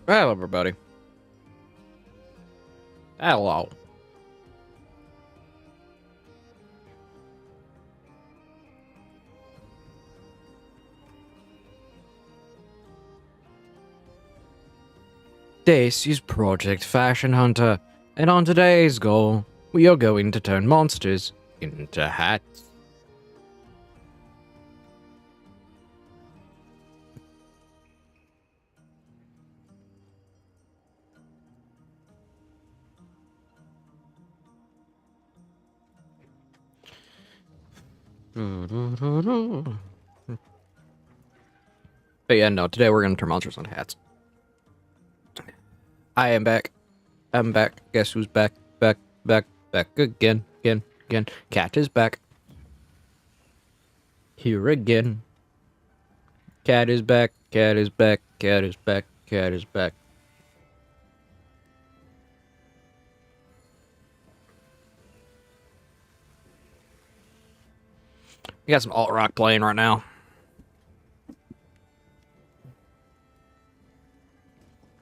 Hello, everybody. Hello. This is Project Fashion Hunter, and on today's goal, we are going to turn monsters into hats. But yeah, no, today we're going to turn monsters into hats. I am back. I'm back. Guess who's back? Back again. Cat is back. Here again. Cat is back. Cat is back. Cat is back. Cat is back. We got some alt rock playing right now.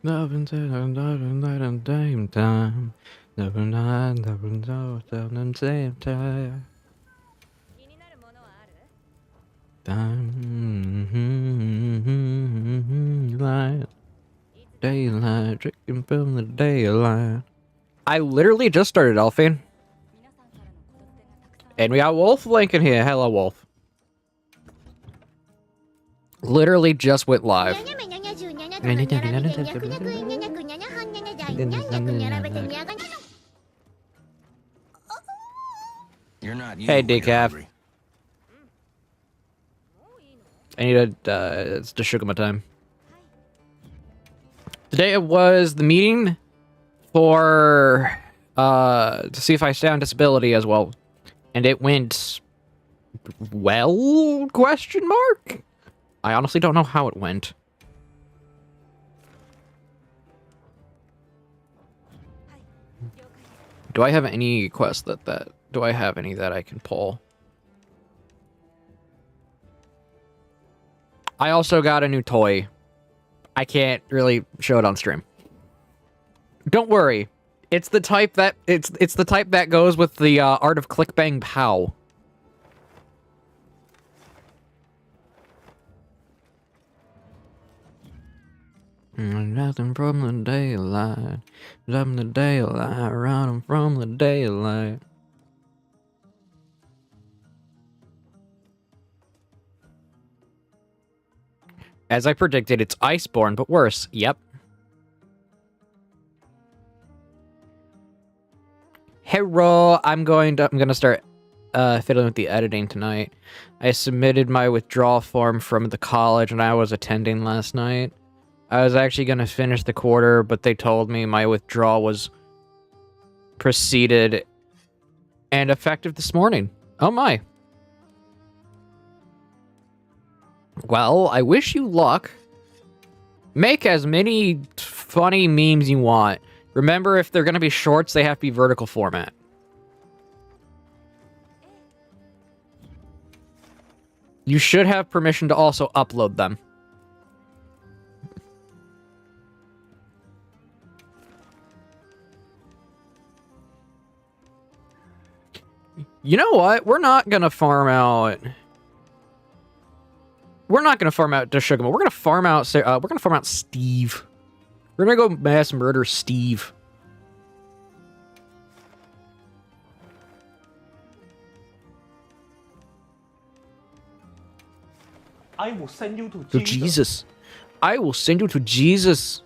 Loving same time. Loving same time. Daylight, drinking from the daylight. I literally just started Elfine. And we got Wolf Link in here. Hello, Wolf. Literally just went live. You're not you, Hey, decaf. I need it's just Shugama time. Today it was the meeting for, to see if I stay on disability as well. And it went well, question mark? I honestly don't know how it went. Do I have any quests do I have any that I can pull? I also got a new toy. I can't really show it on stream. Don't worry. It's the type that it's the type that goes with the art of click bang pow. Nothing from the daylight. From the daylight, running from the daylight. As I predicted, it's Iceborne, but worse. Yep. Hello, I'm gonna start fiddling with the editing tonight. I submitted my withdrawal form from the college and I was attending last night. I was actually gonna finish the quarter, but they told me my withdrawal was proceeded and effective this morning. Oh my. Well, I wish you luck. Make as many funny memes you want. Remember, if they're gonna be shorts, they have to be vertical format. You should have permission to also upload them. You know what? We're not gonna farm out. We're not gonna farm out Deshugama. We're gonna farm out. We're gonna farm out Steve. We're gonna go mass murder Steve. I will send you to Jesus. I will send you to Jesus.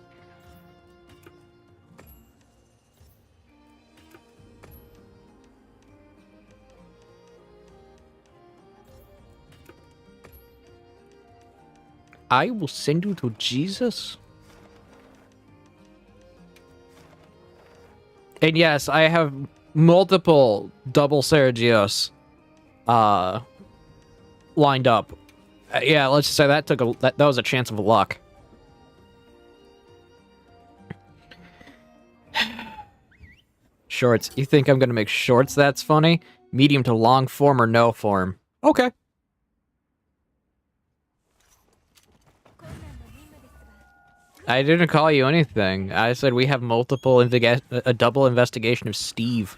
I will send you to Jesus. And yes, I have multiple double Sergios lined up. Yeah, let's just say that took that was a chance of luck. Shorts. You think I'm gonna make shorts that's funny? Medium to long form or no form? Okay. I didn't call you anything. I said we have a double investigation of Steve.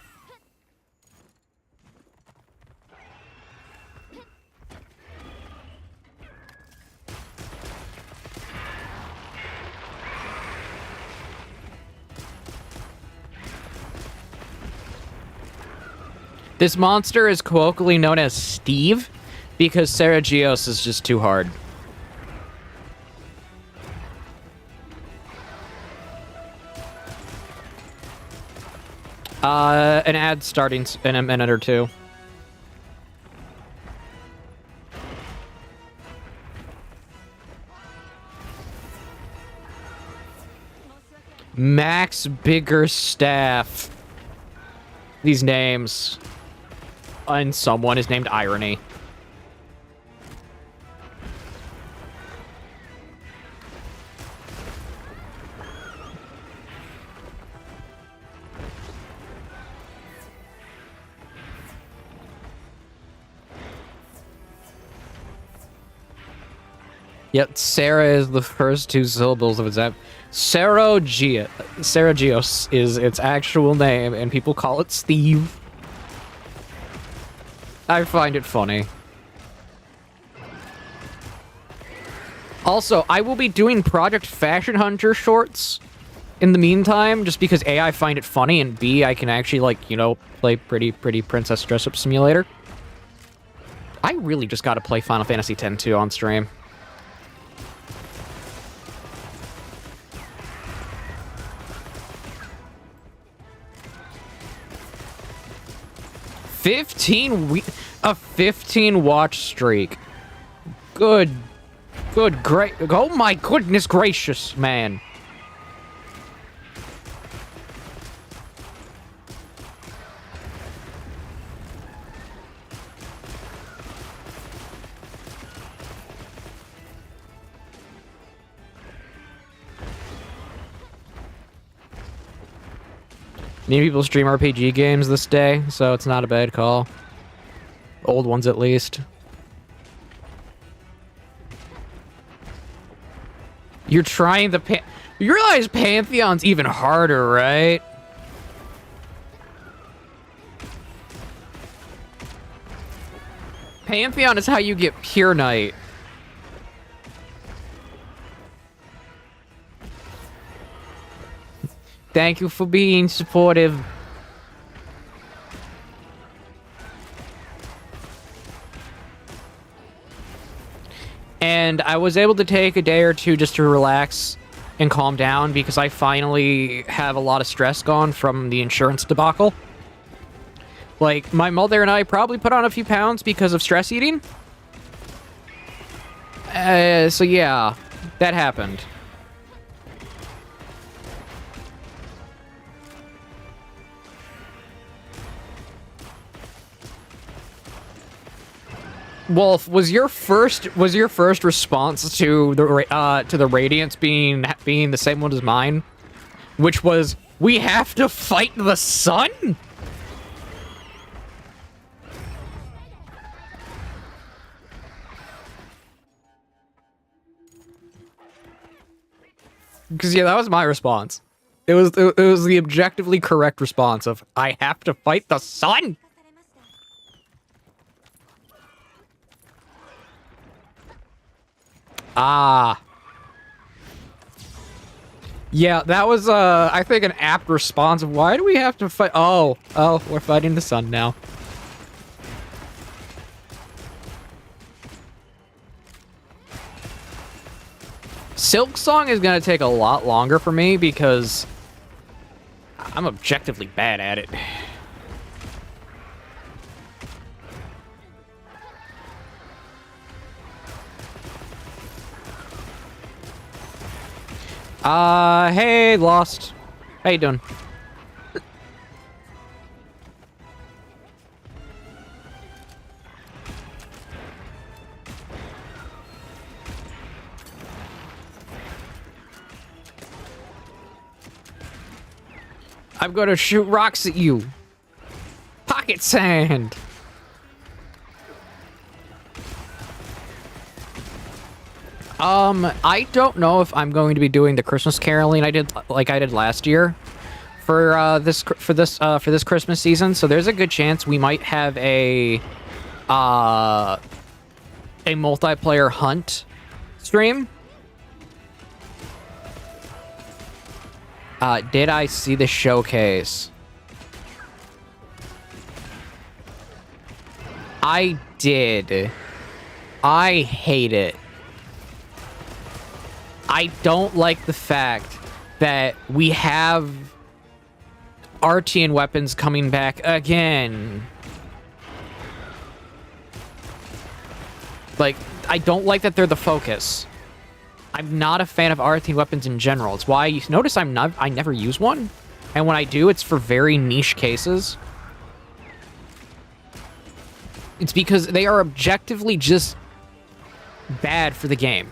This monster is colloquially known as Steve because Saragios is just too hard. An ad starting in a minute or two. Max Biggerstaff. These names. And someone is named Irony. Yep, Sarah is the first two syllables of its name. Saragios is its actual name, and people call it Steve. I find it funny. Also, I will be doing Project Fashion Hunter shorts in the meantime, just because A, I find it funny, and B, I can actually, like, you know, play Pretty Princess Dress-Up Simulator. I really just gotta play Final Fantasy X too on stream. A 15 watch streak. Good, great. Oh my goodness gracious, man. Many people stream RPG games this day, so it's not a bad call. Old ones, at least. You're trying the You realize Pantheon's even harder, right? Pantheon is how you get Pure Knight. Thank you for being supportive. And I was able to take a day or two just to relax and calm down because I finally have a lot of stress gone from the insurance debacle. Like, my mother and I probably put on a few pounds because of stress eating. So yeah, that happened. Wolf, was your first response to the Radiance being the same one as mine, which was, we have to fight the sun? Because yeah, that was my response. It was the objectively correct response of, I have to fight the sun. Ah. Yeah, that was, I think an apt response of, why do we have to fight? Oh, we're fighting the sun now. Silk Song is gonna take a lot longer for me because I'm objectively bad at it. Hey, Lost. How you doing? I'm gonna shoot rocks at you. Pocket sand. I don't know if I'm going to be doing the Christmas caroling I did last year for this Christmas season. So there's a good chance we might have a multiplayer hunt stream. Did I see the showcase? I did. I hate it. I don't like the fact that we have Artian weapons coming back again. Like, I don't like that they're the focus. I'm not a fan of Artian weapons in general. It's why you notice I never use one. And when I do, it's for very niche cases. It's because they are objectively just bad for the game.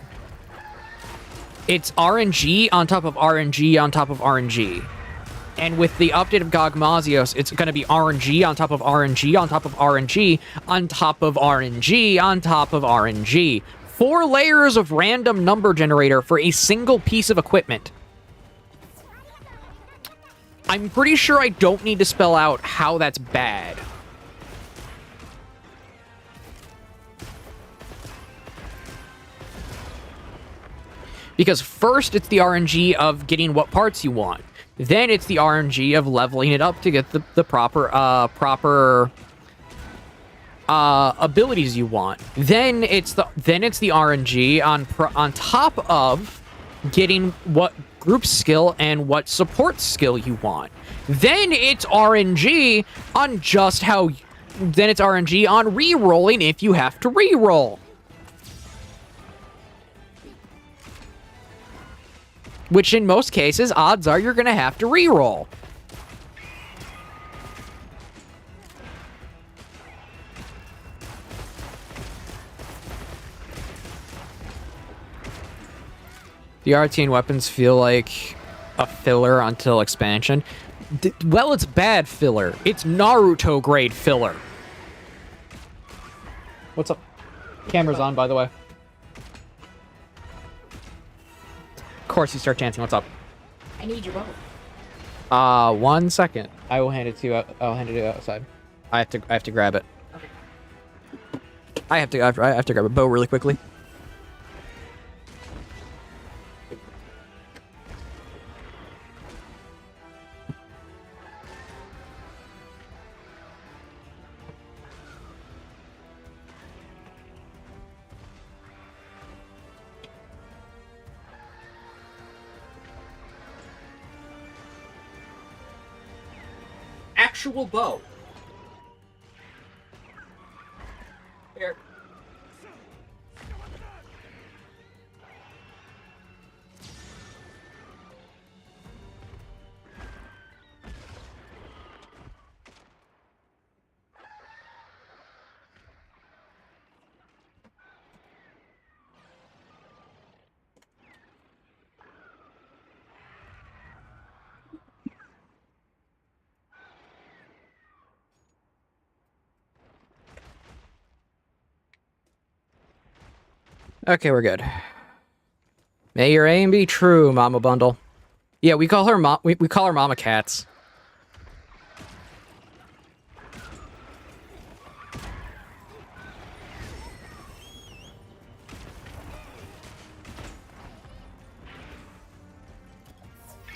It's RNG on top of RNG on top of RNG. And with the update of Gogmazios, it's going to be RNG on top of RNG on top of RNG on top of RNG on top of RNG. 4 layers of random number generator for a single piece of equipment. I'm pretty sure I don't need to spell out how that's bad. Because first, it's the RNG of getting what parts you want. Then it's the RNG of leveling it up to get the proper abilities you want. Then it's the RNG on top of getting what group skill and what support skill you want. Then it's RNG on just how. Then it's RNG on re-rolling if you have to re-roll. Which in most cases, odds are you're going to have to re-roll. The Artian weapons feel like a filler until expansion. Well, it's bad filler. It's Naruto-grade filler. What's up? Camera's on, by the way. Of course you start dancing. What's up? I need your bow. 1 second. I will hand it to you. I'll hand it to you outside. I have to grab it. Okay. I have to grab a bow really quickly. Actual bow. Here. Okay, we're good. May your aim be true, Mama Bundle. Yeah, we call her we call her Mama Cats.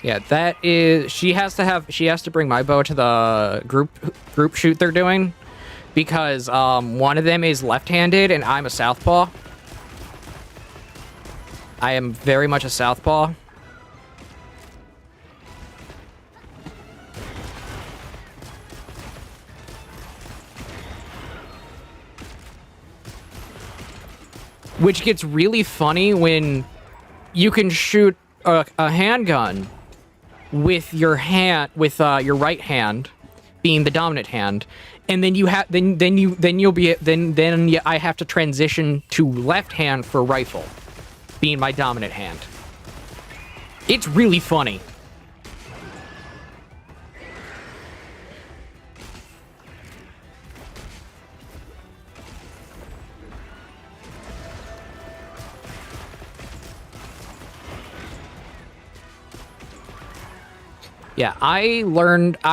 Yeah, that is. She has to bring my bow to the group shoot they're doing, because one of them is left-handed and I'm a southpaw. I am very much a southpaw. Which gets really funny when you can shoot a handgun with your hand, with your right hand being the dominant hand, and then you have then I have to transition to left hand for rifle being my dominant hand. It's really funny. Yeah, I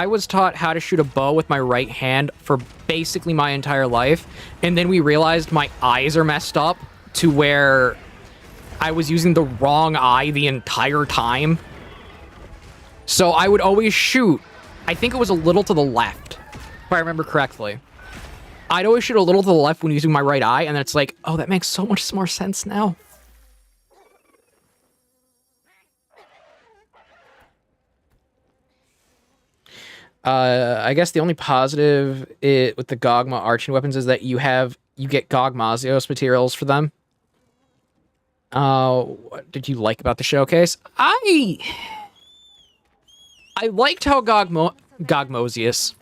was taught how to shoot a bow with my right hand for basically my entire life, and then we realized my eyes are messed up to where I was using the wrong eye the entire time. So I would always shoot, I think it was a little to the left, if I remember correctly. I'd always shoot a little to the left when using my right eye, and then it's like, oh, that makes so much more sense now. I guess the only positive with the Gogma arching weapons is that you get Gogmazios materials for them. What did you like about the showcase? I liked how Gogmosius.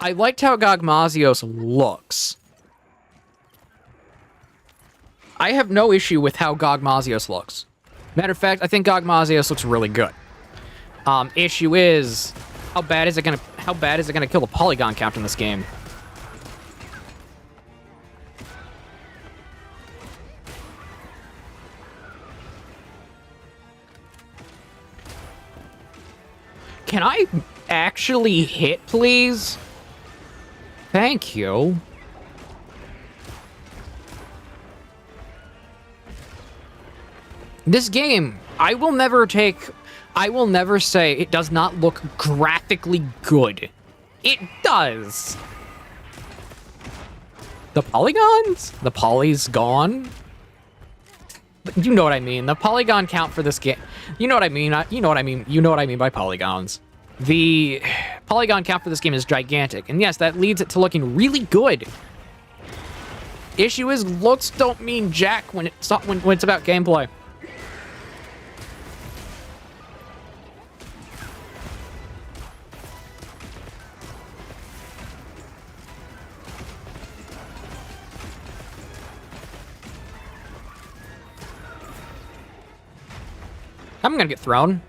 I liked how Gogmazios looks. I have no issue with how Gogmazios looks. Matter of fact, I think Gogmazios looks really good. Issue is, how bad is it gonna kill the polygon count in this game? Can I actually hit, please? Thank you. This game, I will never say it does not look graphically good. It does. The polygons? The poly's gone? You know what I mean. The polygon count for this game. You know what I mean. You know what I mean. You know what I mean by polygons. The polygon count for this game is gigantic. And yes, that leads it to looking really good. Issue is, looks don't mean jack when it's about gameplay. I'm gonna get thrown.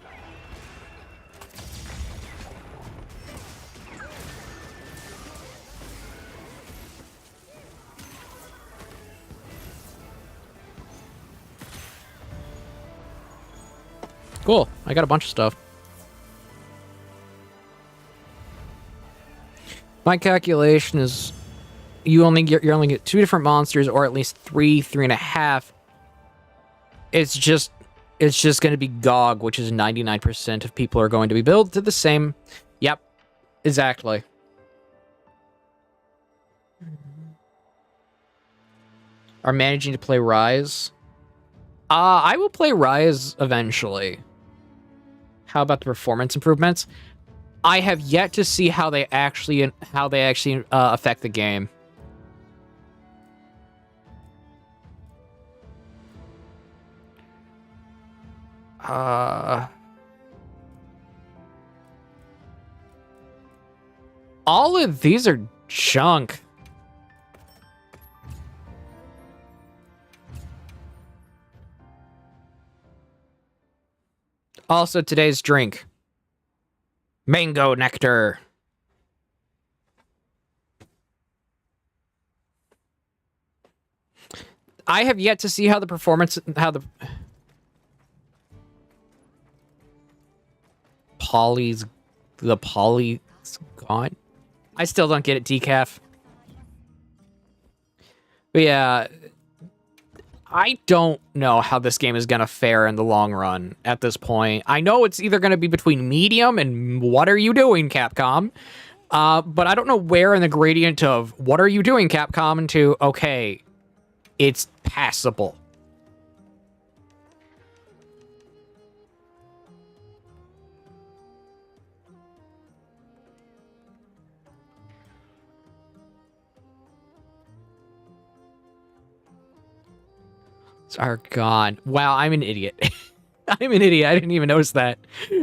Cool. I got a bunch of stuff. My calculation is you only get 2 different monsters, or at least 3.5. It's just going to be GOG, which is 99% of people are going to be built to the same. Yep, exactly. Are managing to play Rise? I will play Rise eventually. How about the performance improvements? I have yet to see how they actually affect the game. All of these are junk. Also, today's drink. Mango nectar. I have yet to see how the poly's gone. I still don't get it, decaf. But yeah, I don't know how this game is going to fare in the long run at this point. I know it's either going to be between medium and what are you doing, Capcom? But I don't know where in the gradient of what are you doing, Capcom, into, okay, it's passable. Are gone. Wow, I'm an idiot. I'm an idiot. I didn't even notice that.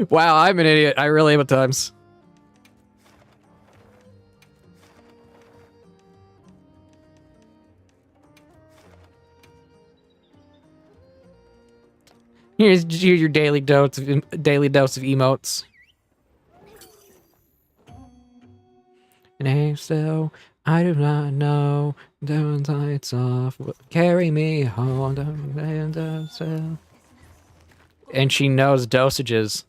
Wow, I'm an idiot. I really am at times. Here's your daily dose of emotes. And hey, so I do not know. Down lights off. Carry me home. And she knows dosages.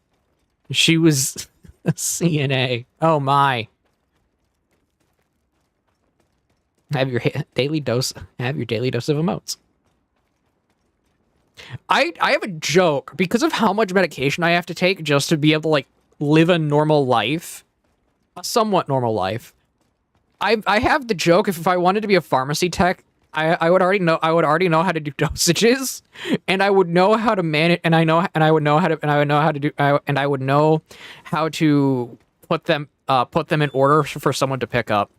She was CNA. Oh my. Have your daily dose of emotes. I have a joke because of how much medication I have to take just to be able to like live a normal life, a somewhat normal life. I have the joke if I wanted to be a pharmacy tech, I would already know how to do dosages, and I would know how to manage, and I would know how to put them in order for someone to pick up.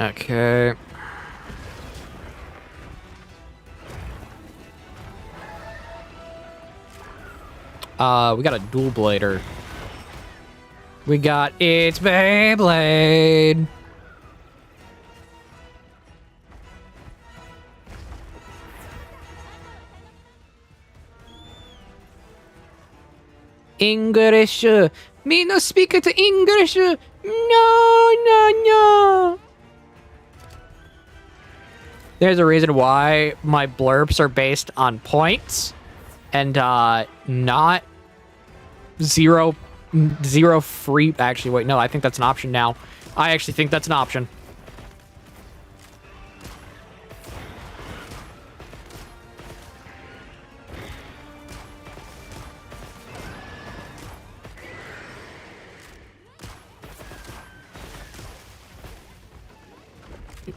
Okay. We got a dual blader. We got its Beyblade. English. Me no speak it English. No, no, no. There's a reason why my blurbs are based on points and not zero free. Actually, wait, no, I think that's an option now. I actually think that's an option.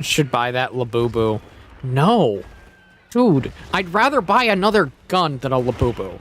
Should buy that Labubu. No. Dude, I'd rather buy another gun than a Labubu.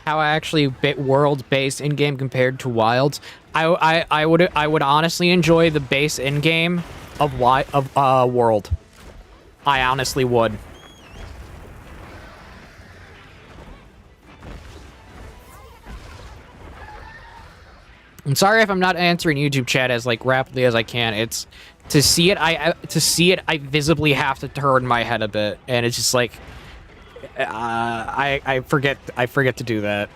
How actually world-based in-game compared to Wilds. I would honestly enjoy the base in-game of World. I honestly would. I'm sorry if I'm not answering YouTube chat as like rapidly as I can. It's to see it. I visibly have to turn my head a bit, and it's just like. I forget to do that.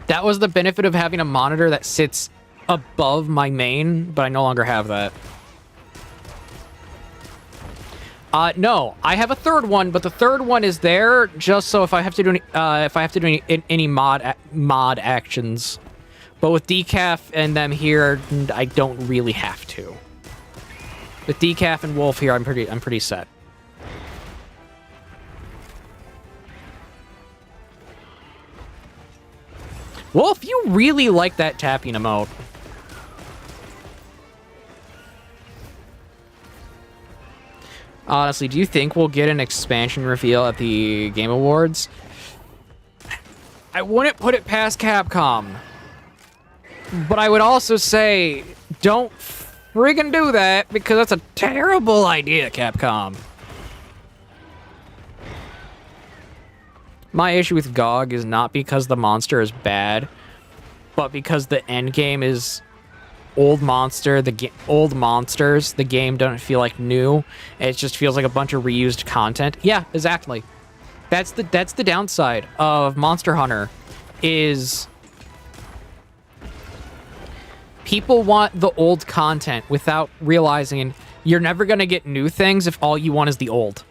That was the benefit of having a monitor that sits above my main, but I no longer have that. No, I have a third one, but the third one is there just so if I have to do any mod actions. But with Decaf and them here, I don't really have to. With Decaf and Wolf here, I'm pretty set. Wolf, you really like that tapping emote. Honestly, do you think we'll get an expansion reveal at the Game Awards? I wouldn't put it past Capcom. But I would also say, don't friggin' do that, because that's a terrible idea, Capcom. My issue with GOG is not because the monster is bad, but because the end game is old monsters. The game don't feel like new. It just feels like a bunch of reused content. Yeah, exactly. That's the downside of Monster Hunter, is people want the old content without realizing you're never gonna get new things if all you want is the old.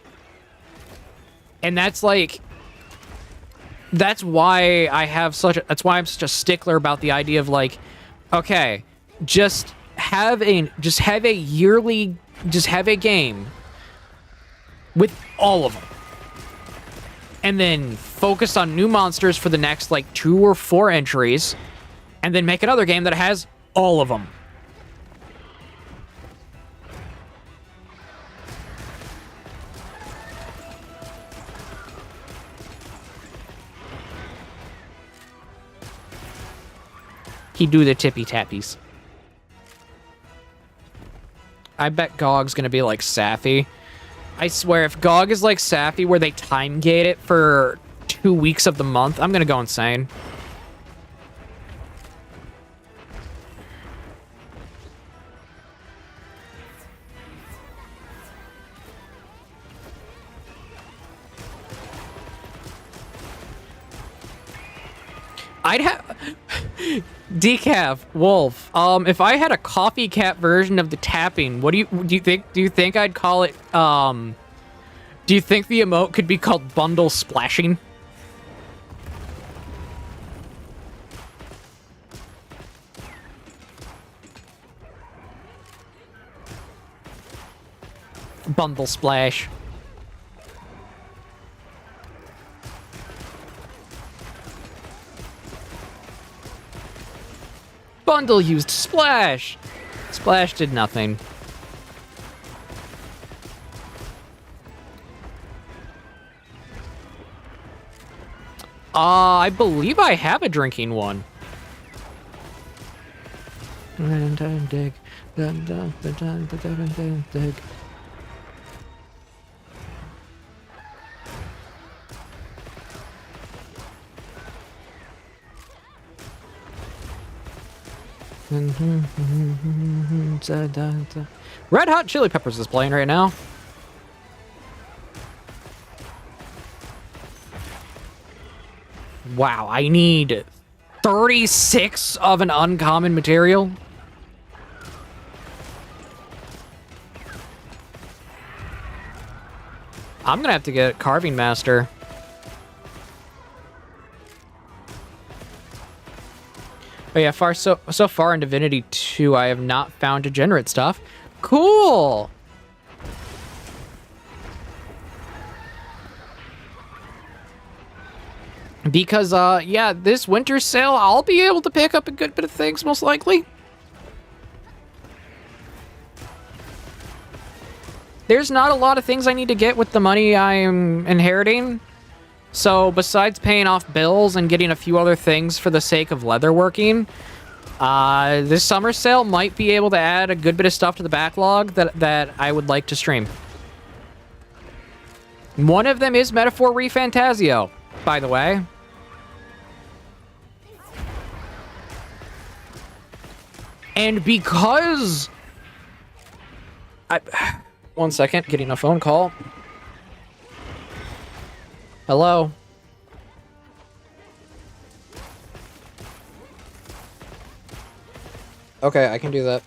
And that's like, that's why I'm such a stickler about the idea of like, okay, just have a game with all of them. And then focus on new monsters for the next like 2 or 4 entries, and then make another game that has all of them. He do the tippy tappies. I bet Gog's gonna be like Safi. I swear, if Gog is like Safi, where they time gate it for 2 weeks of the month, I'm gonna go insane. I'd have decaf wolf. If I had a coffee cat version of the tapping, what do you think? Do you think I'd call it? Do you think the emote could be called bundle splashing? Bundle splash. Bundle used splash. Splash did nothing. I believe I have a drinking one. Dig. Red Hot Chili Peppers is playing right now. Wow, I need 36 of an uncommon material. I'm gonna have to get Carving Master. But yeah, so far in Divinity 2, I have not found degenerate stuff. Cool! Because, yeah, this winter sale, I'll be able to pick up a good bit of things, most likely. There's not a lot of things I need to get with the money I'm inheriting. So, besides paying off bills and getting a few other things for the sake of leatherworking, this summer sale might be able to add a good bit of stuff to the backlog that I would like to stream. One of them is Metaphor ReFantasio, by the way. And because... One second, getting a phone call. Hello? Okay, I can do that.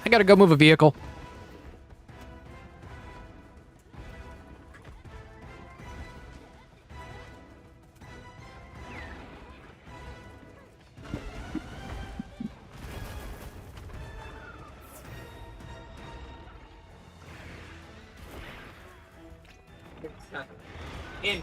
I gotta go move a vehicle. In.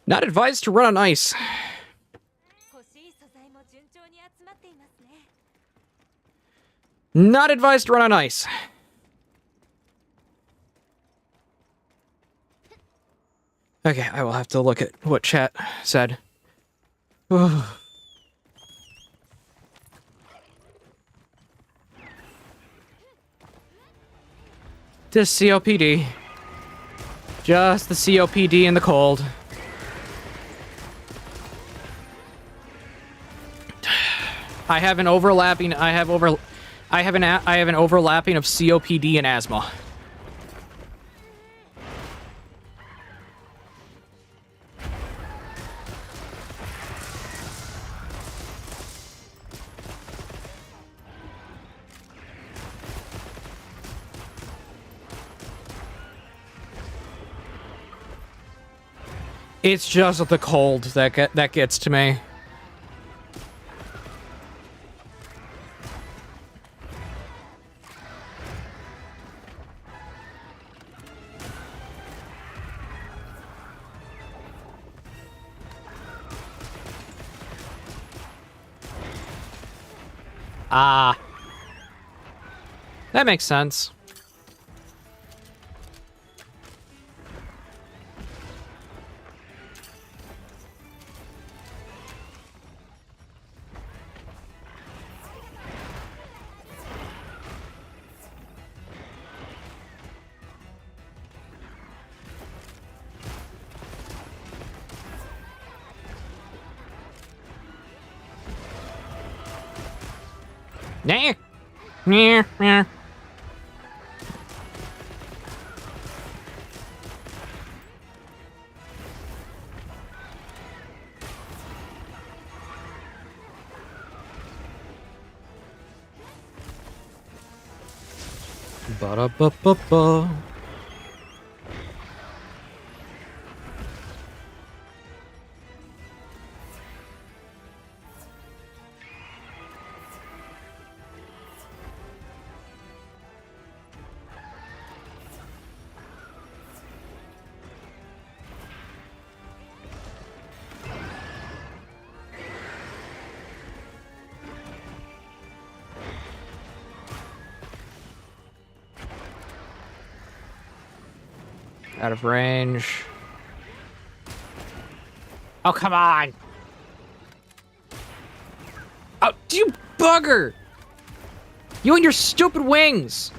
Not advised to run on ice. Not advised to run on ice. Okay, I will have to look at what chat said. Just COPD. Just the COPD in the cold. I have an overlapping of COPD and asthma. It's just the cold that gets to me. Ah. That makes sense. Nah. Nah. Nah. Ba-da-ba-ba-ba. Out of range. Oh, come on! Oh, you bugger! You and your stupid wings!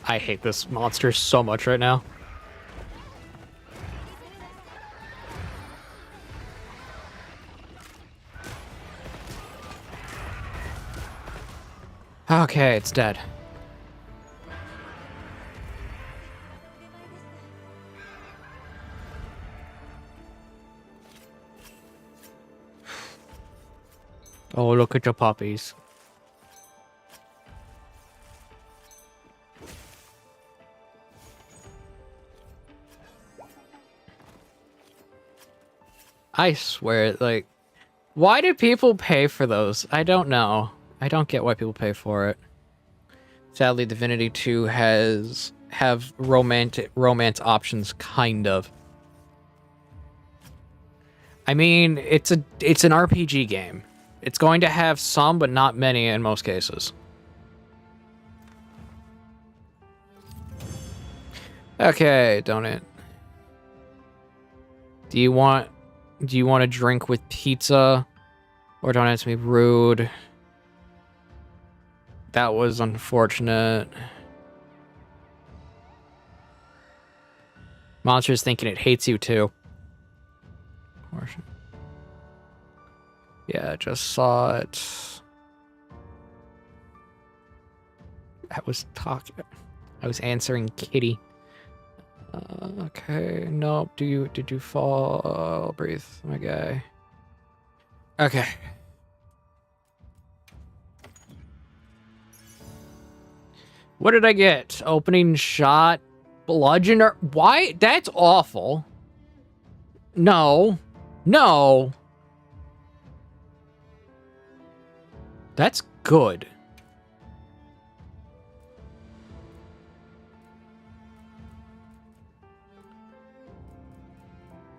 I hate this monster so much right now. Okay, it's dead. Oh, look at your puppies. I swear, like, why do people pay for those? I don't know. I don't get why people pay for it. Sadly, Divinity 2 have romance options, kind of. I mean, it's an RPG game. It's going to have some, but not many in most cases. Okay, donut. Do you want a drink with pizza? Or don't answer me rude. That was unfortunate. Monster's thinking it hates you too. Yeah, just saw it. I was answering Kitty. Okay, nope. Did you fall? Breathe, my guy. Okay. What did I get? Opening shot, bludgeoner. Why? That's awful. No. No. That's good.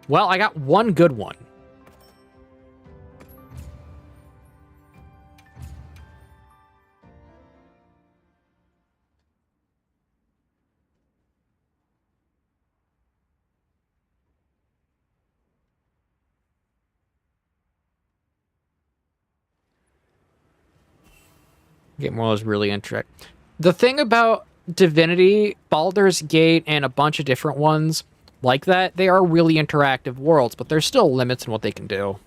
Well, I got one good one. Game World is really interesting. The thing about Divinity, Baldur's Gate, and a bunch of different ones like that, they are really interactive worlds, but there's still limits in what they can do.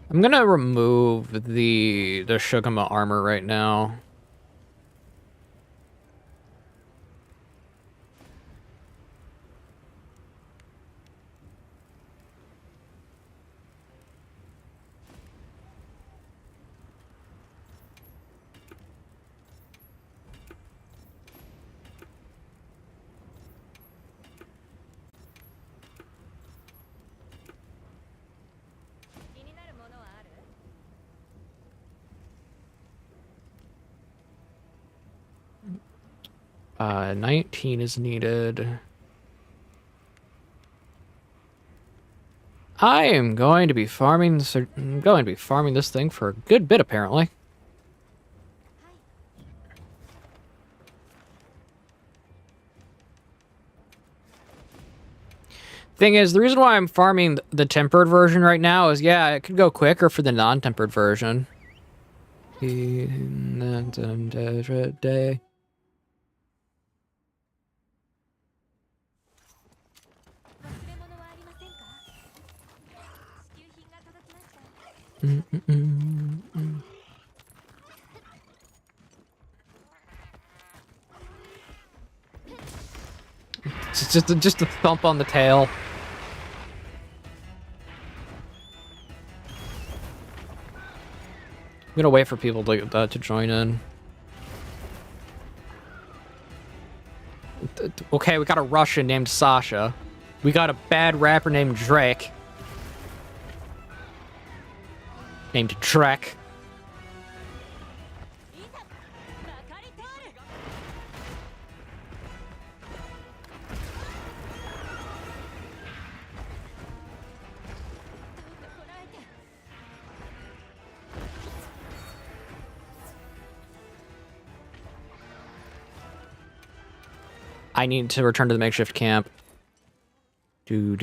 I'm gonna remove the Shugama armor right now. Uh, 19 is needed. I am going to be farming this thing for a good bit, apparently. Thing is, the reason why I'm farming the tempered version right now is, yeah, it could go quicker for the non-tempered version. Day. It's just a thump on the tail. I'm gonna wait for people to join in. Okay, we got a Russian named Sasha. We got a bad rapper named Drake. Named Trek. I need to return to the makeshift camp. Do.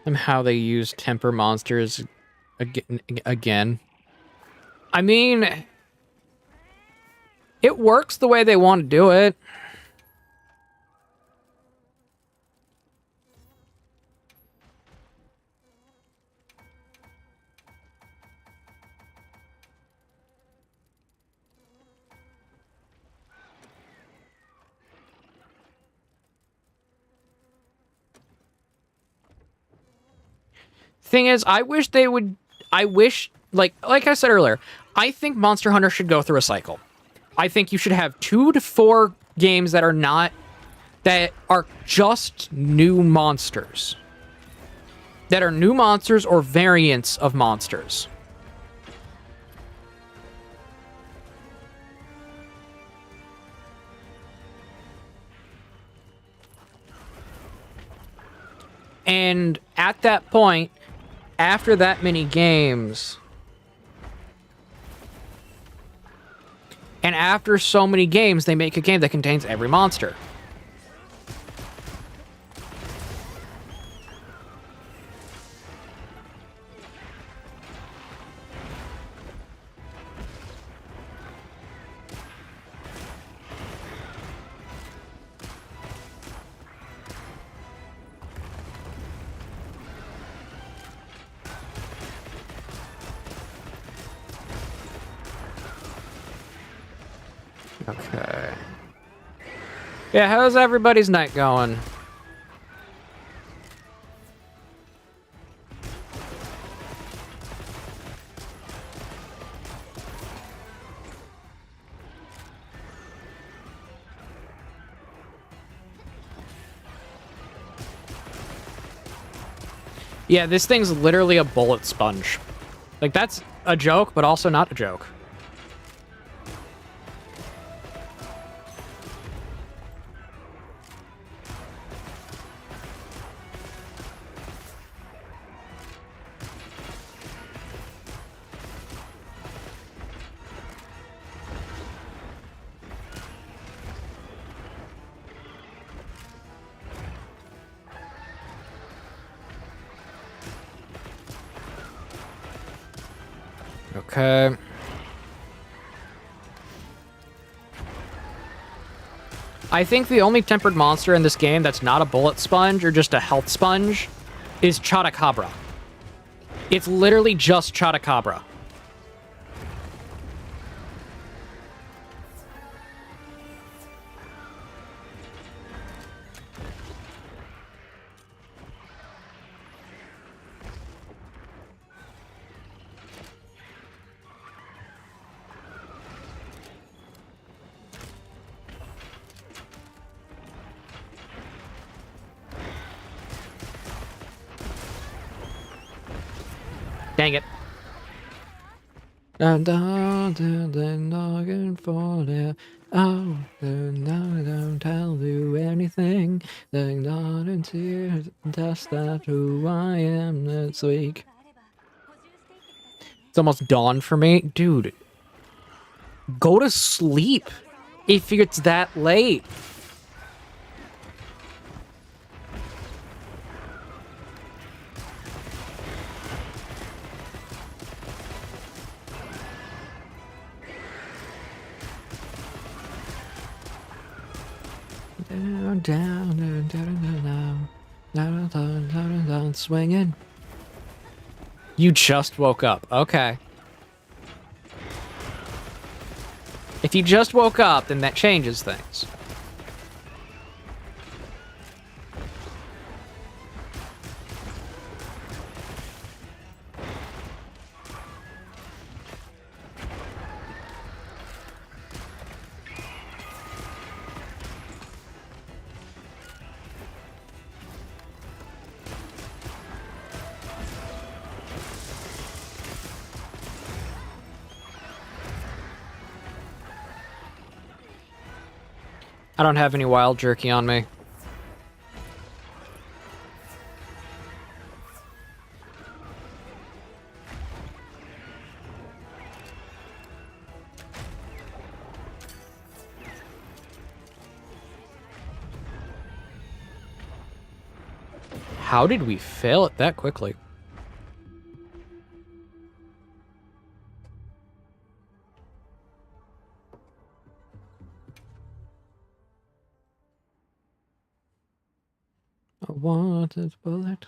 And how they use temper monsters again. I mean, it works the way they want to do it. Thing is, I wish, like I said earlier, I think Monster Hunter should go through a cycle. I think you should have 2 to 4 games that are just new monsters. That are new monsters or variants of monsters. And at that point, after that many games, and after so many games, they make a game that contains every monster. Okay. Yeah, how's everybody's night going? Yeah, this thing's literally a bullet sponge. Like, that's a joke, but also not a joke. Okay. I think the only tempered monster in this game that's not a bullet sponge or just a health sponge is Chotacabra. It's literally just Chotacabra. Dang it. Don't tell you anything. Not into test that who I am this week. It's almost dawn for me. Dude, go to sleep if it's that late. Down, swinging. You just woke up. Okay. If you just woke up, then that changes things. I don't have any wild jerky on me. How did we fail it that quickly? I want this bullet.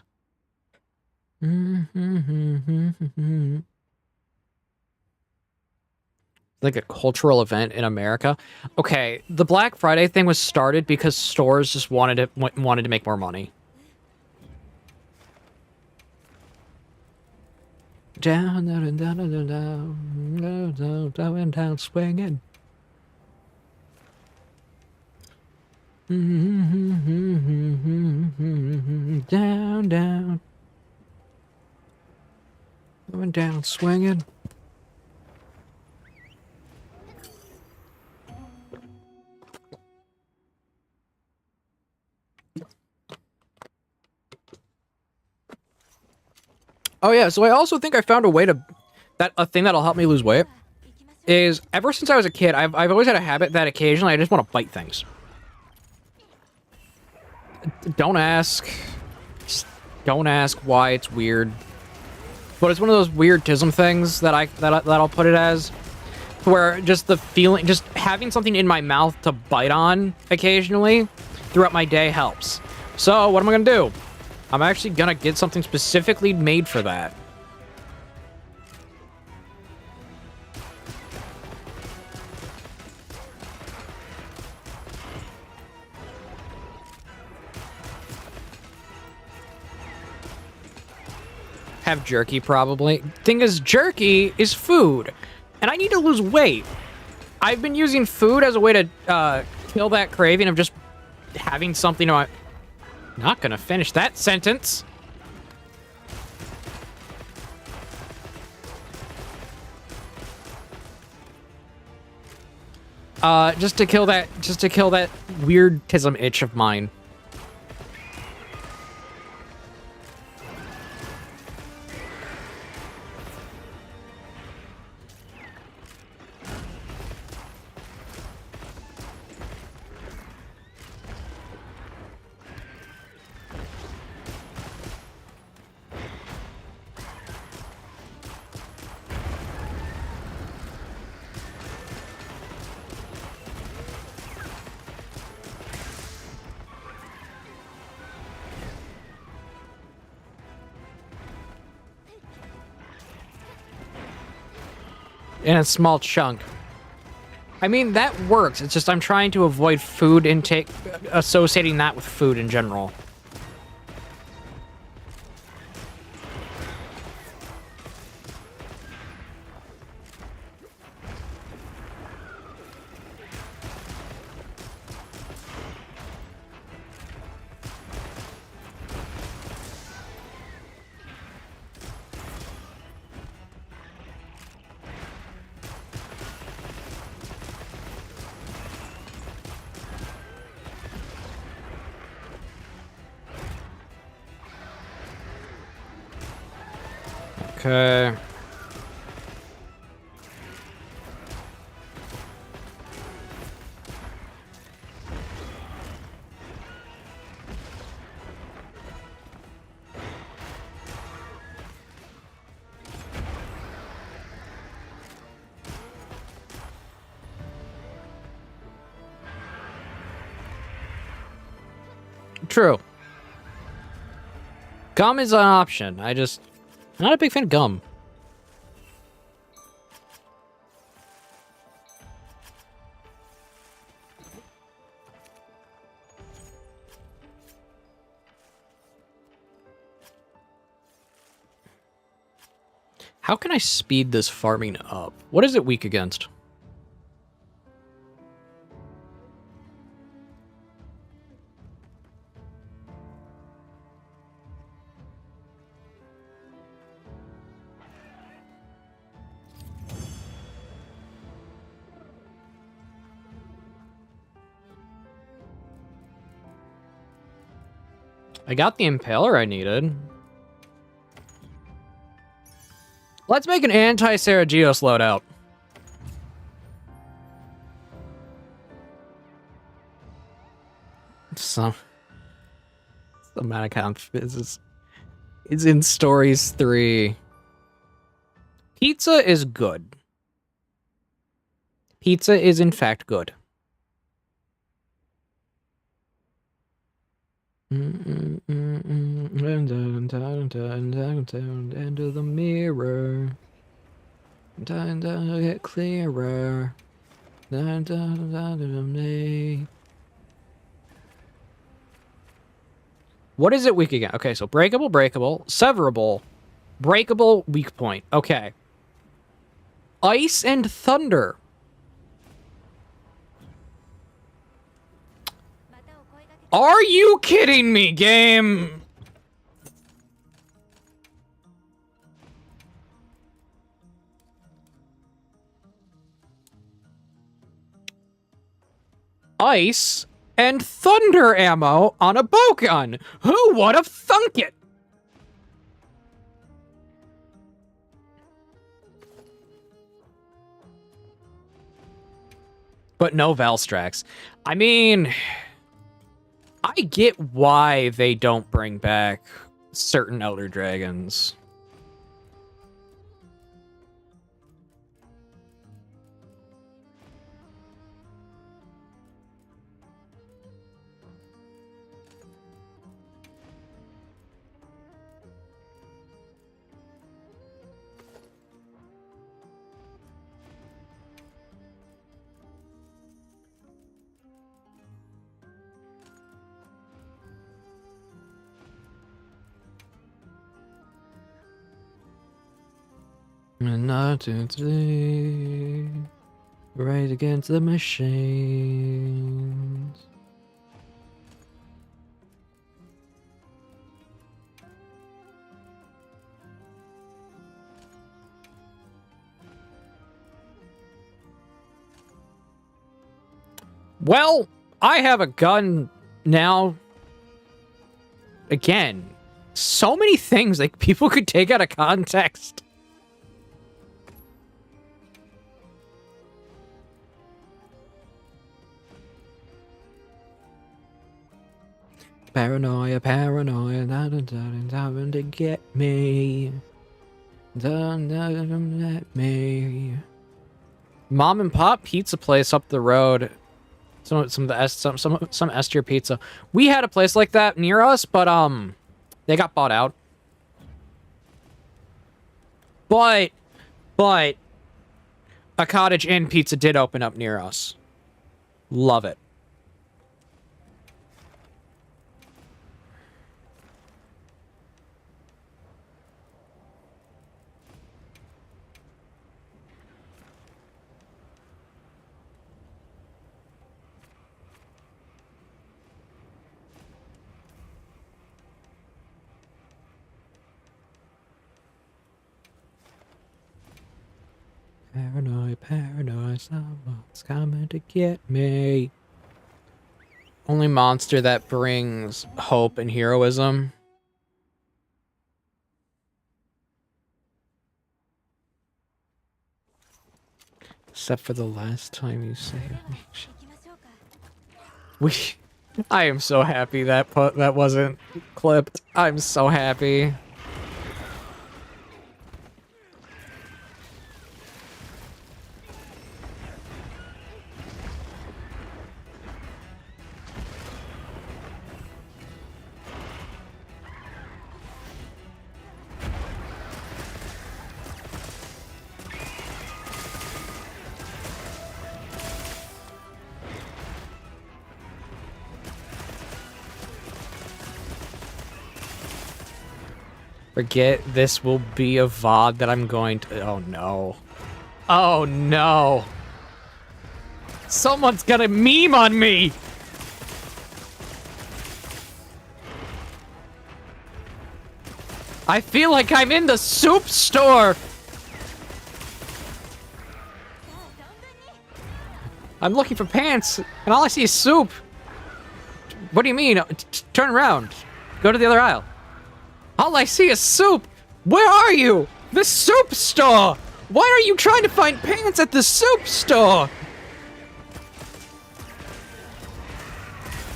Like a cultural event in America. Okay, the Black Friday thing was started because stores just wanted to make more money. Down, down, down, down, down, down, down, down, swinging. Down, down. Going down, swinging. Oh yeah, so I also think I found a way to a thing that'll help me lose weight is ever since I was a kid, I've always had a habit that occasionally I just want to bite things. Don't ask. Just don't ask why it's weird. But it's one of those weird tism things that I'll put it as, where just the feeling, just having something in my mouth to bite on occasionally throughout my day helps. So what am I gonna do? I'm actually gonna get something specifically made for that. Have jerky, probably. Thing is, jerky is food, and I need to lose weight. I've been using food as a way to kill that craving of just having something to... Not gonna finish that sentence. Just to kill that weirdism itch of mine. In a small chunk. I mean, that works. It's just I'm trying to avoid food intake, associating that with food in general. Okay. True. Gum is an option. I'm not a big fan of gum. How can I speed this farming up? What is it weak against? I got the impaler I needed. Let's make an anti-Sarajeos loadout. Some amount of count is in Stories 3. Pizza is good. Pizza is in fact good. Into the mirror. Get clearer. What is it weak again? Okay, so breakable, severable, breakable, weak point. Okay. Ice and thunder. Are you kidding me, game? Ice and thunder ammo on a bow gun. Who would have thunk it? But no Valstrax. I mean, I get why they don't bring back certain Elder Dragons. And not today. Right against the machines. Well, I have a gun now. Again, so many things like people could take out of context. Paranoia, paranoia, having to get me. Let me. Mom and Pop pizza place up the road. Some S tier pizza. We had a place like that near us, but they got bought out. But a Cottage Inn pizza did open up near us. Love it. Paranoid, paranoid, someone's coming to get me. Only monster that brings hope and heroism. Except for the last time you saved me. I am so happy that wasn't clipped. I'm so happy. Forget this will be a VOD that I'm going to... Oh, no. Oh, no. Someone's gonna meme on me! I feel like I'm in the soup store! I'm looking for pants, and all I see is soup. What do you mean? Turn around. Go to the other aisle. All I see is soup! Where are you? The soup store! Why are you trying to find pants at the soup store?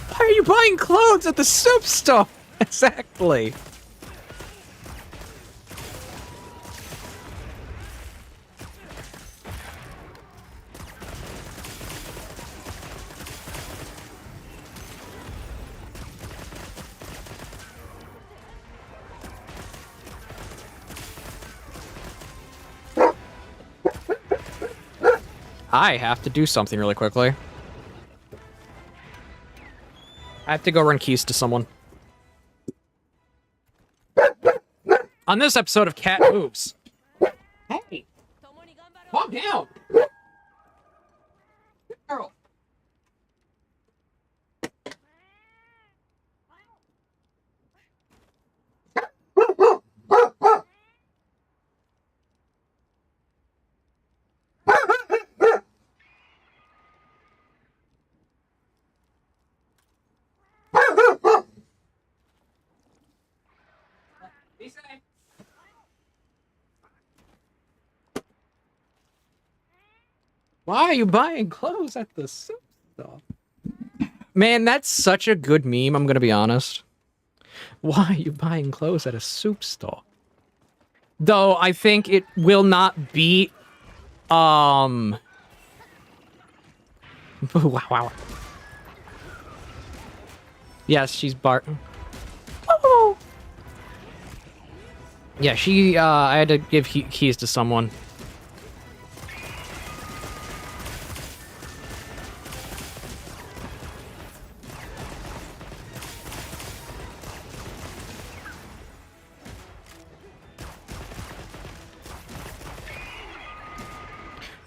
Why are you buying clothes at the soup store? Exactly. I have to do something really quickly. I have to go run keys to someone. On this episode of Cat Moves. Hey! Calm down! Girl. Why are you buying clothes at the soup store? Man, that's such a good meme, I'm gonna be honest. Why are you buying clothes at a soup store? Though, I think it will not be, wow. Yes, she's barking. Oh. Yeah, I had to give keys to someone.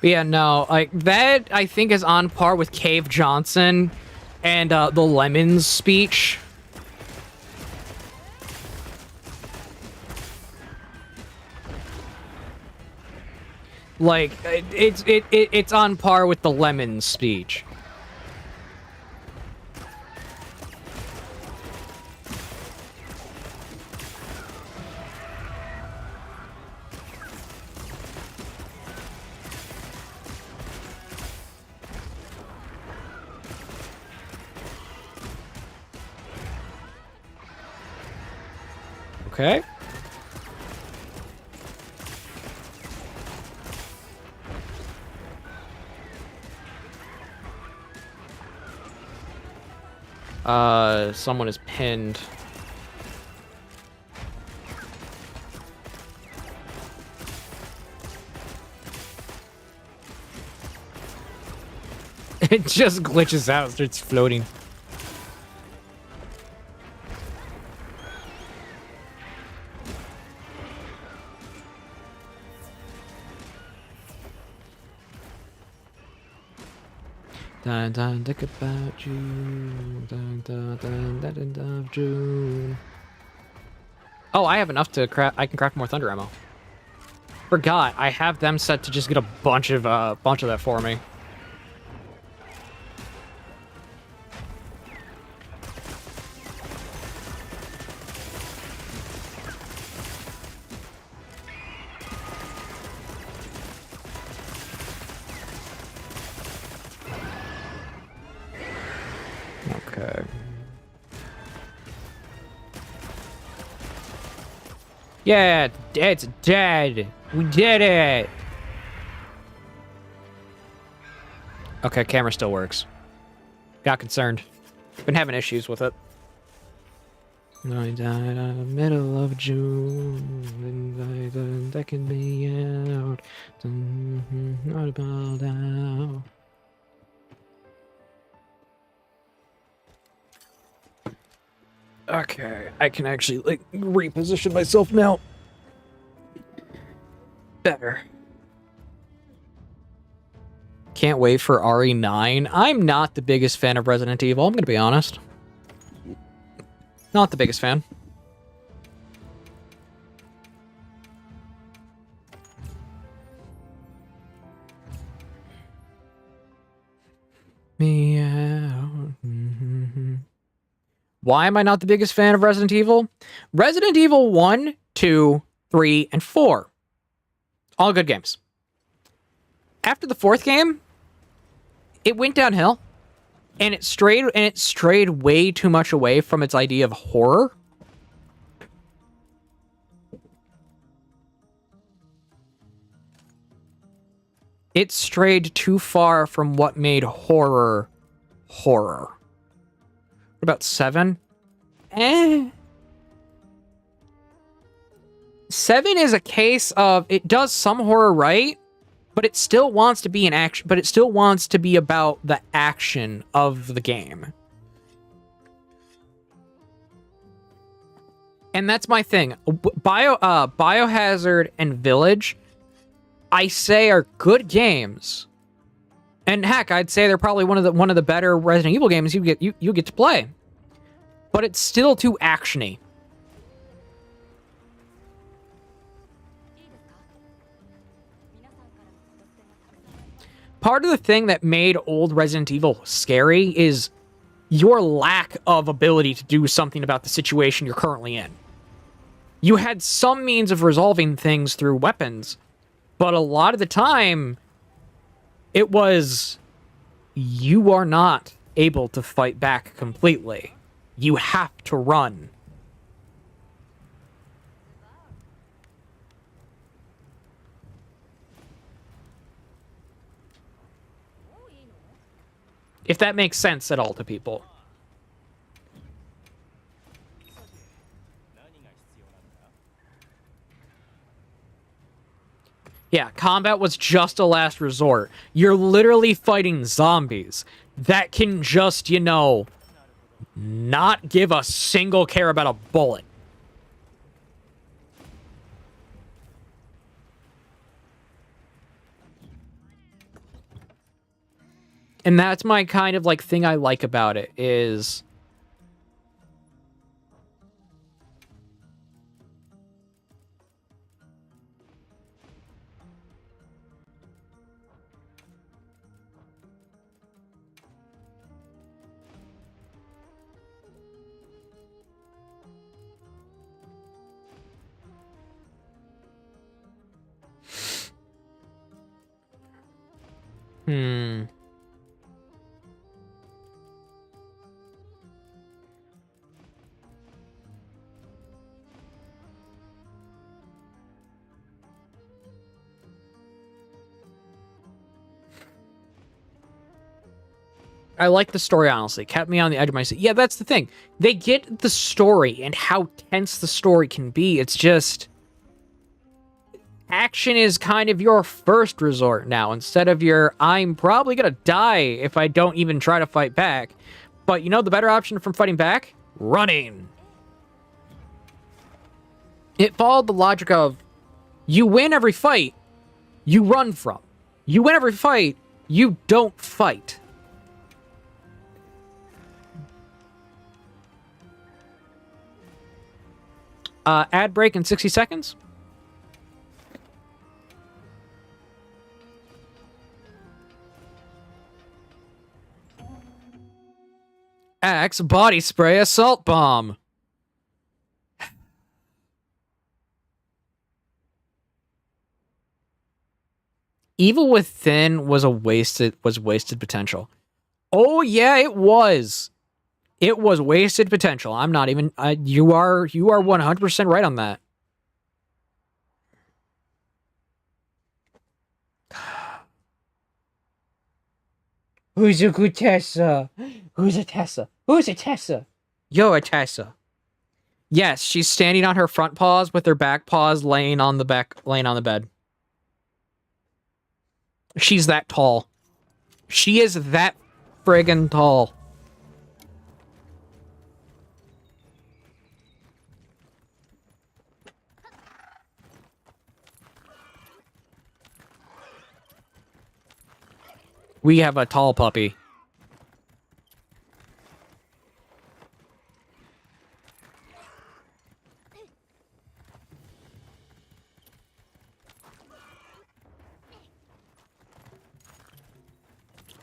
But yeah, no, like, that, I think, is on par with Cave Johnson and the Lemons speech. Like, it's on par with the Lemons speech. Okay. Someone is pinned. It just glitches out, starts floating. Dun dun think about you. Dun dun dun dun dun dun June. Oh, I have enough to craft. I can craft more thunder ammo. Forgot, I have them set to just get a bunch of that for me. Okay. Yeah, it's dead. We did it. Okay, camera still works. Got concerned. Been having issues with it. I died in the middle of June, and that can be out. Not about now. Okay, I can actually, like, reposition myself now. Better. Can't wait for RE9. I'm not the biggest fan of Resident Evil, I'm gonna be honest. Not the biggest fan. Meow. Why am I not the biggest fan of Resident Evil? Resident Evil 1, 2, 3, and 4. All good games. After the fourth game, it went downhill. And it strayed way too much away from its idea of horror. It strayed too far from what made horror horror. What about 7? 7 is a case of it does some horror right, but it still wants to be an action, but it still wants to be about the action of the game. And that's my thing. Biohazard and Village, I say, are good games. And heck, I'd say they're probably one of the better Resident Evil games you get to play. But it's still too actiony. Part of the thing that made old Resident Evil scary is your lack of ability to do something about the situation you're currently in. You had some means of resolving things through weapons, but a lot of the time, it was, you are not able to fight back completely. You have to run. If that makes sense at all to people. Yeah, combat was just a last resort. You're literally fighting zombies that can just, you know, not give a single care about a bullet. And that's my kind of, like, thing I like about it, is... I like the story, honestly. It kept me on the edge of my seat. Yeah, that's the thing. They get the story and how tense the story can be. It's just... action is kind of your first resort now, instead of your, I'm probably gonna die if I don't even try to fight back. But you know the better option from fighting back? Running. It followed the logic of, you win every fight, you run from. You win every fight, you don't fight. Ad break in 60 seconds. Axe body spray assault bomb. Evil Within was wasted potential. Oh yeah, it was. It was wasted potential. I'm not even. You are 100% right on that. Who's a good Tessa? Who's a Tessa? Who's a Tessa? Yo, a Tessa. Yes, she's standing on her front paws with her back paws laying on the bed. She's that tall. She is that friggin' tall. We have a tall puppy.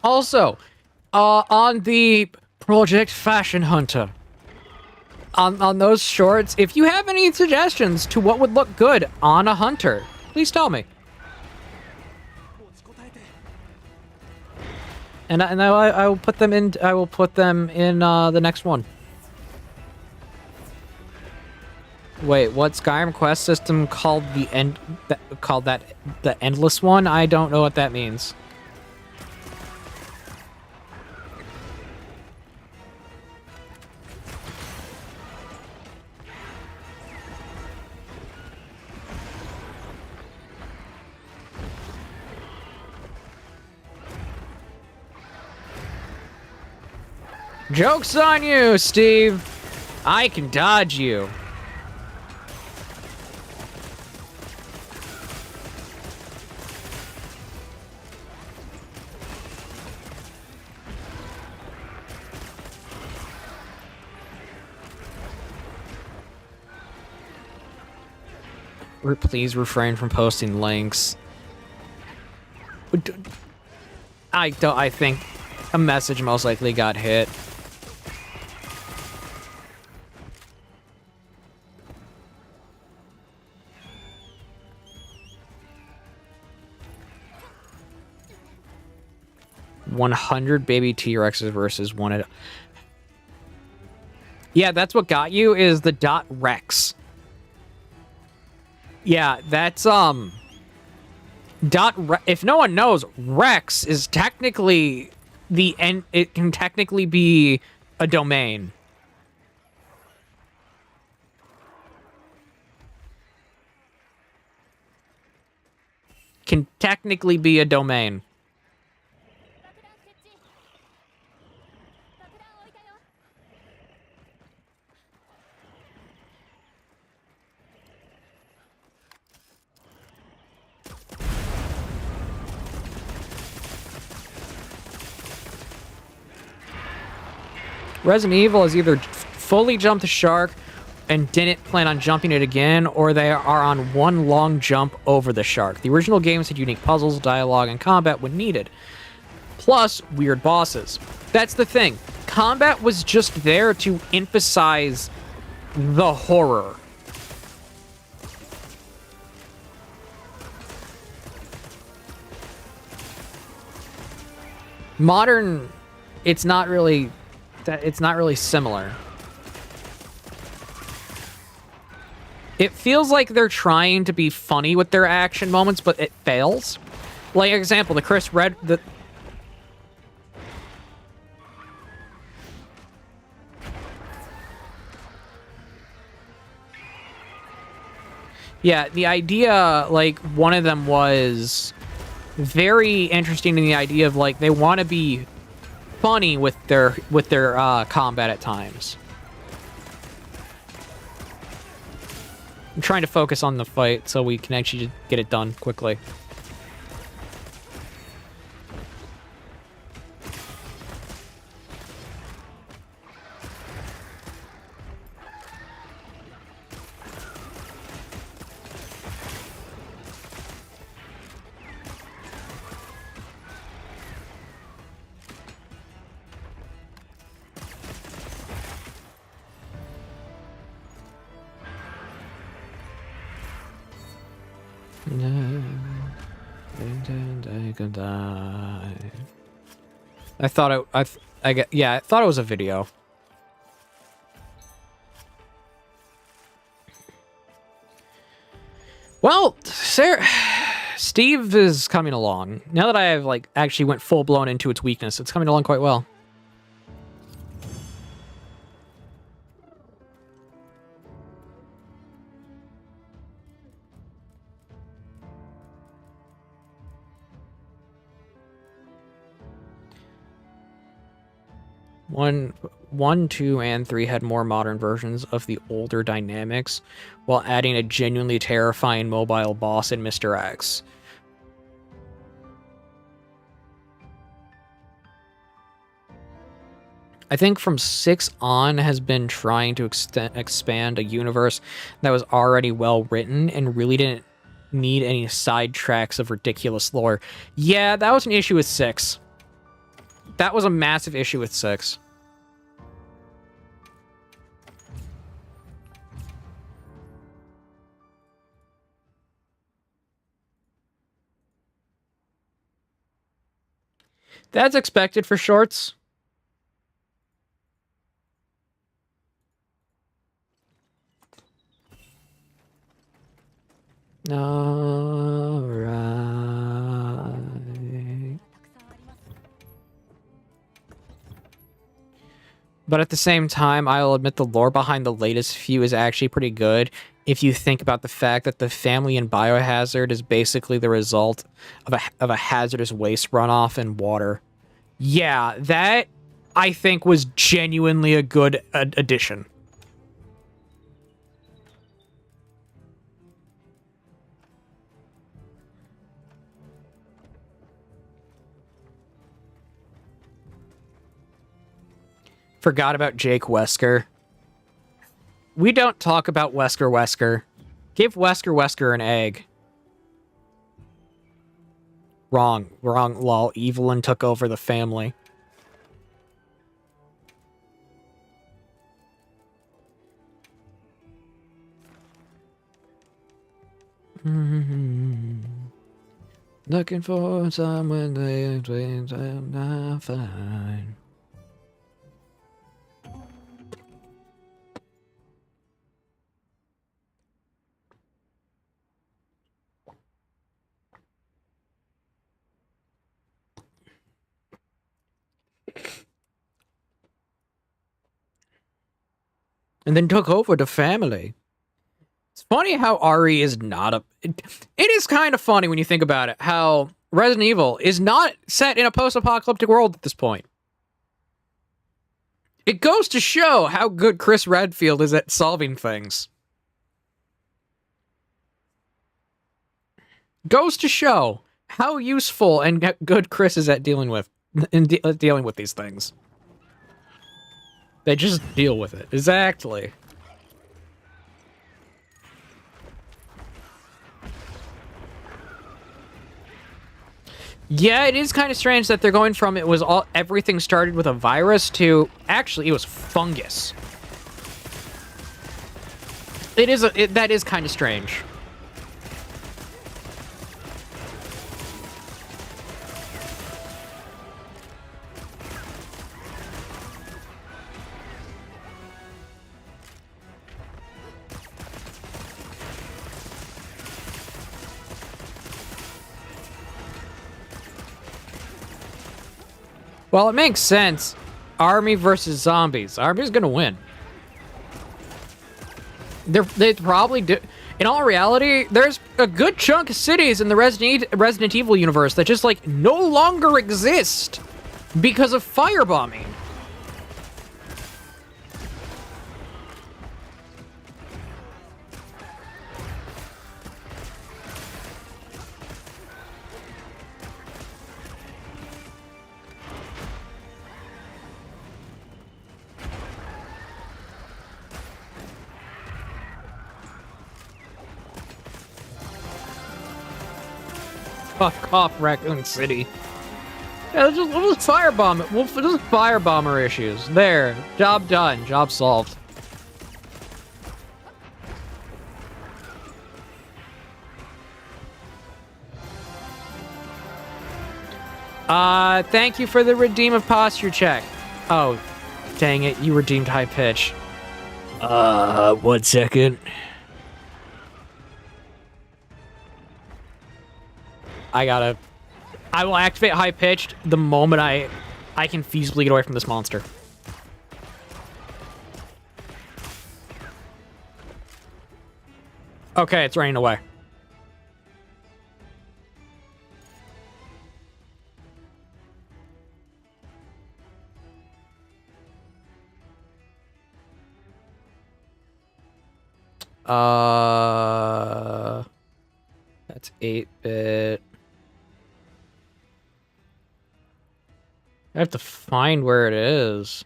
Also, on the Project Fashion Hunter, on those shorts, if you have any suggestions to what would look good on a hunter, please tell me. And I will put them in. I will put them in the next one. Wait, what Skyrim quest system called the end? Called that the endless one? I don't know what that means. Joke's on you, Steve! I can dodge you. Please refrain from posting links. I think a message most likely got hit. $100 baby T-Rexes versus one. Yeah, that's what got you, is the .rex. Yeah, that's if no one knows, Rex is technically the end. It can technically be a domain. Can technically be a domain. Resident Evil has either fully jumped the shark and didn't plan on jumping it again, or they are on one long jump over the shark. The original games had unique puzzles, dialogue, and combat when needed. Plus, weird bosses. That's the thing. Combat was just there to emphasize the horror. Modern, it's not really similar. It feels like they're trying to be funny with their action moments, but it fails. Like, example, the Chris Red... Yeah, the idea, like, one of them was very interesting in the idea of, like, they want to be funny with their combat at times. I'm trying to focus on the fight so we can actually get it done quickly. I thought I thought it was a video. Well, Steve is coming along. Now that I have, like, actually went full-blown into its weakness, it's coming along quite well. One, 2, and 3 had more modern versions of the older dynamics, while adding a genuinely terrifying mobile boss in Mr. X. I think from 6 on has been trying to expand a universe that was already well written and really didn't need any sidetracks of ridiculous lore. Yeah, that was an issue with 6. That was a massive issue with 6. That's expected for shorts. All right. But at the same time, I'll admit the lore behind the latest few is actually pretty good if you think about the fact that the family in Biohazard is basically the result of a hazardous waste runoff in water. Yeah, that, I think, was genuinely a good addition. Forgot about Jake Wesker. We don't talk about Wesker. Give Wesker an egg. Wrong, lol. Evelyn took over the family. Looking for someone they dreams I'm not fine. And then took over the family. It's funny how Ari is not a... It is kind of funny when you think about it, how Resident Evil is not set in a post-apocalyptic world at this point. It goes to show how good Chris Redfield is at solving things. Goes to show how useful and good Chris is at dealing with these things. They just deal with it. Exactly. Yeah, it is kind of strange that they're going from everything started with a virus to actually it was fungus. That is kind of strange. Well, it makes sense. Army versus zombies. Army's gonna win. They probably do. In all reality, there's a good chunk of cities in the Resident Evil universe that just, like, no longer exist because of firebombing. Fuck off, Raccoon City. Yeah, we'll just firebomb it. We'll just firebomb our issues. There. Job done. Job solved. Thank you for the redeem of posture check. Oh, dang it. You redeemed high pitch. 1 second. I will activate high pitched the moment I can feasibly get away from this monster. Okay, it's running away. That's 8-bit. I have to find where it is.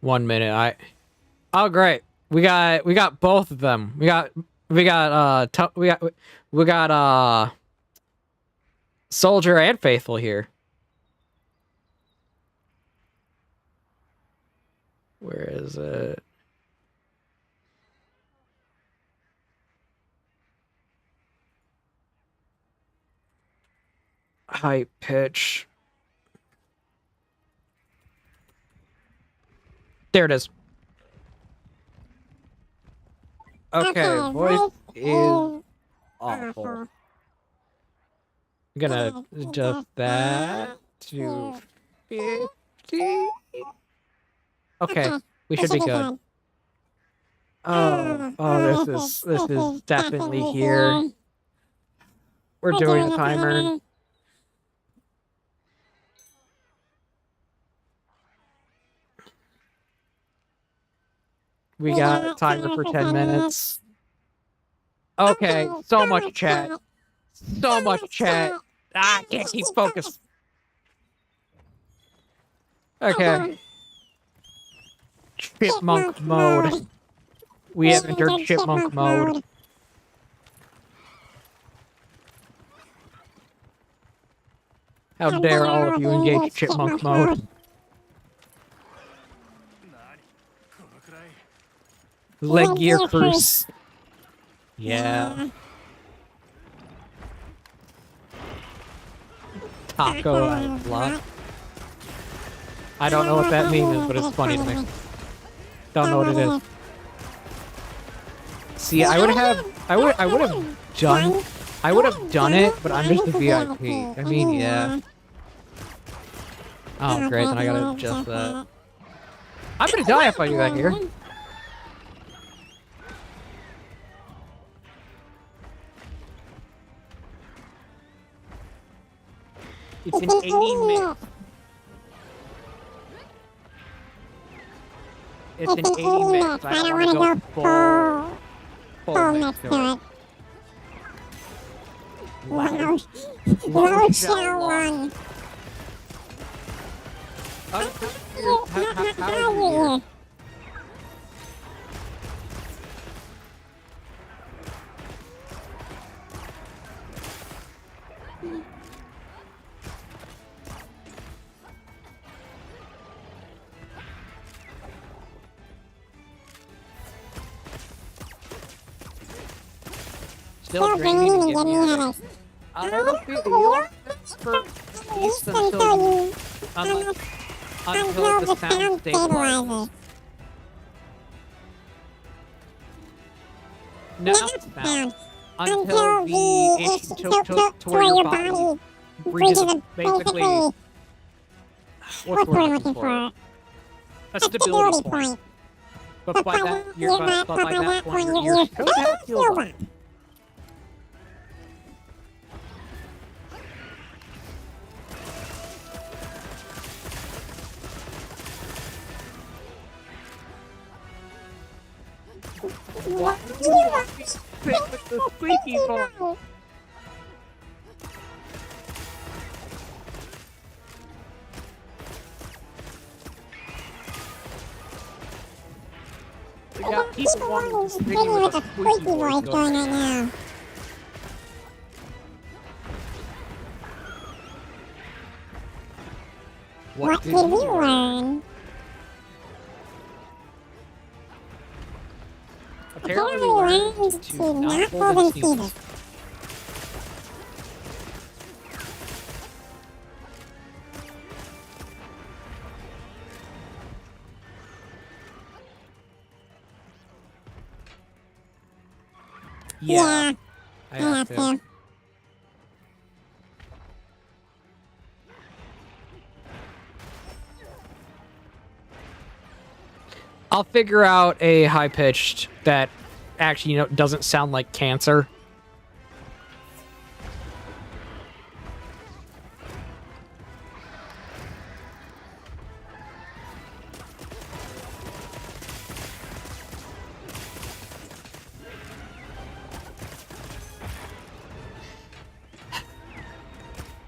One minute. Oh, great. We got both of them. We got Soldier and Faithful here. Where is it? High pitch. There it is. Okay, voice is awful. I'm gonna adjust that to 50. Okay, we should be good. Oh, this is definitely here. We're doing a timer. We got a timer for 10 minutes. Okay, so much chat. So much chat. I can't keep focused. Okay. Chipmunk mode. We have entered chipmunk mode. How dare all of you engage chipmunk mode. Leg gear first. Yeah. Taco I block. I don't know what that means, but it's funny to me. Don't know what it is. See, I would have done it, but I'm just a VIP. I mean, yeah. Oh, great, then I gotta adjust that. I'm gonna die if I do that here. It's an 80-minute. It's an 80 minutes. I don't want to go full next to it. Wow. How are you? Still drinking and giving me headaches. I don't feel you for peace until the sound stabilizes. No, not sound. Until the issue to where your body reaches basically what's the word I'm looking for? A stability point. But by that point you're supposed to have healed up. What do you want to stick with the squeaky ball? We got people wanting to stick with a squeaky voice going right now. What did we learn? Apparently we learned to not hold in fetus. Yeah, I have to. I'll figure out a high-pitched that actually, doesn't sound like cancer.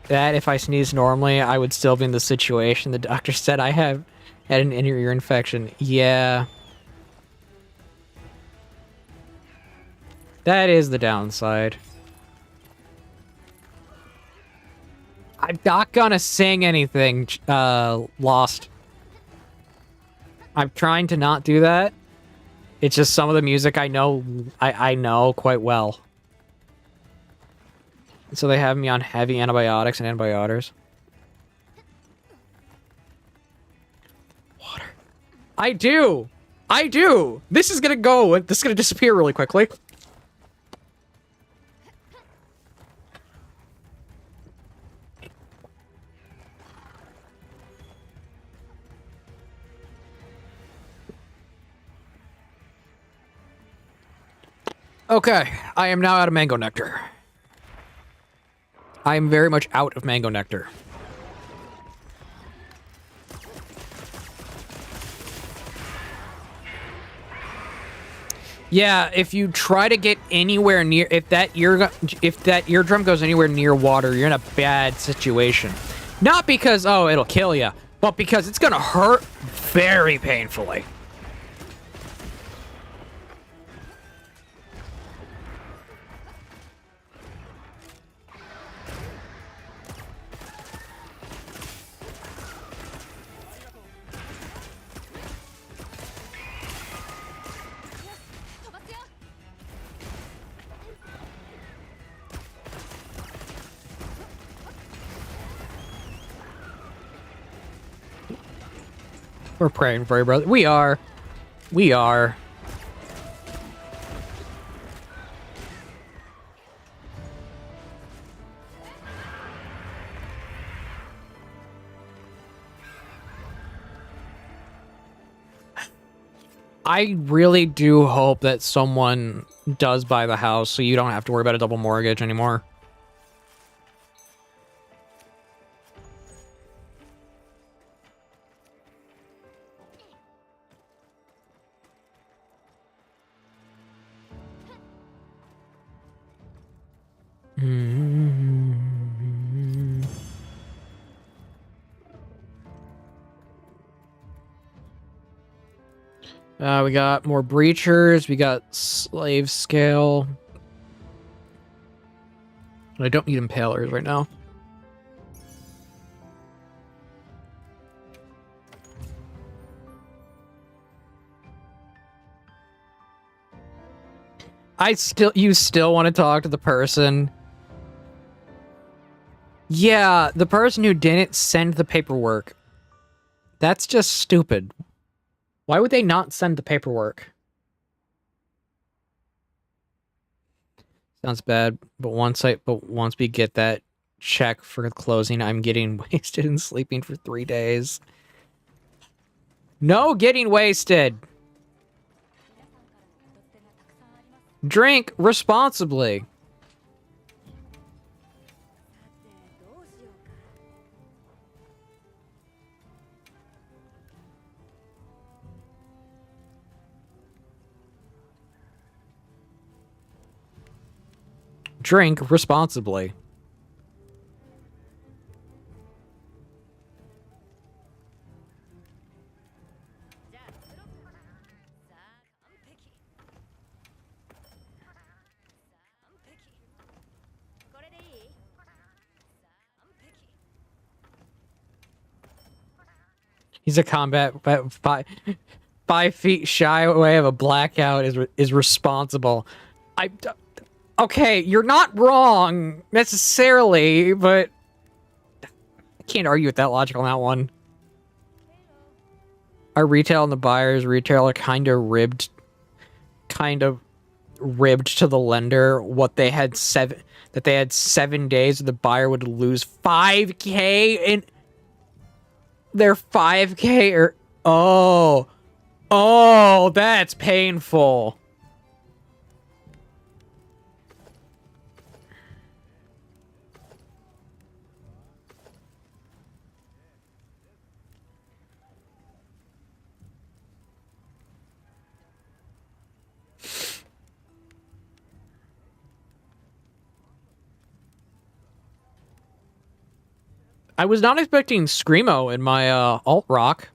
That if I sneeze normally, I would still be in the situation. The doctor said I had an inner ear infection. Yeah. That is the downside. I'm not gonna sing anything, Lost. I'm trying to not do that. It's just some of the music I know, I know quite well. So they have me on heavy antibiotics and antibiotics. Water. I do! I do! This is gonna go. This is gonna disappear really quickly. Okay, I am now out of mango nectar. I am very much out of mango nectar. Yeah, if you try to get anywhere near, if that eardrum goes anywhere near water, you're in a bad situation. Not because, oh, it'll kill you, but because it's gonna hurt very painfully. We're praying for you, brother. We are. We are. I really do hope that someone does buy the house so you don't have to worry about a double mortgage anymore. We got more breachers. We got slave scale. I don't need impalers right now. You still want to talk to the person? Yeah, the person who didn't send the paperwork. That's just stupid. Why would they not send the paperwork? Sounds bad, but once we get that check for closing, I'm getting wasted and sleeping for 3 days. No getting wasted. Drink responsibly. Drink responsibly. He's a combat 5 feet shy away of a blackout is responsible. Okay, you're not wrong necessarily, but I can't argue with that logic on that one. Our retail and the buyer's retail are kind of ribbed to the lender what they had 7 days the buyer would lose 5K in their 5K or oh, that's painful. I was not expecting Screamo in my alt rock.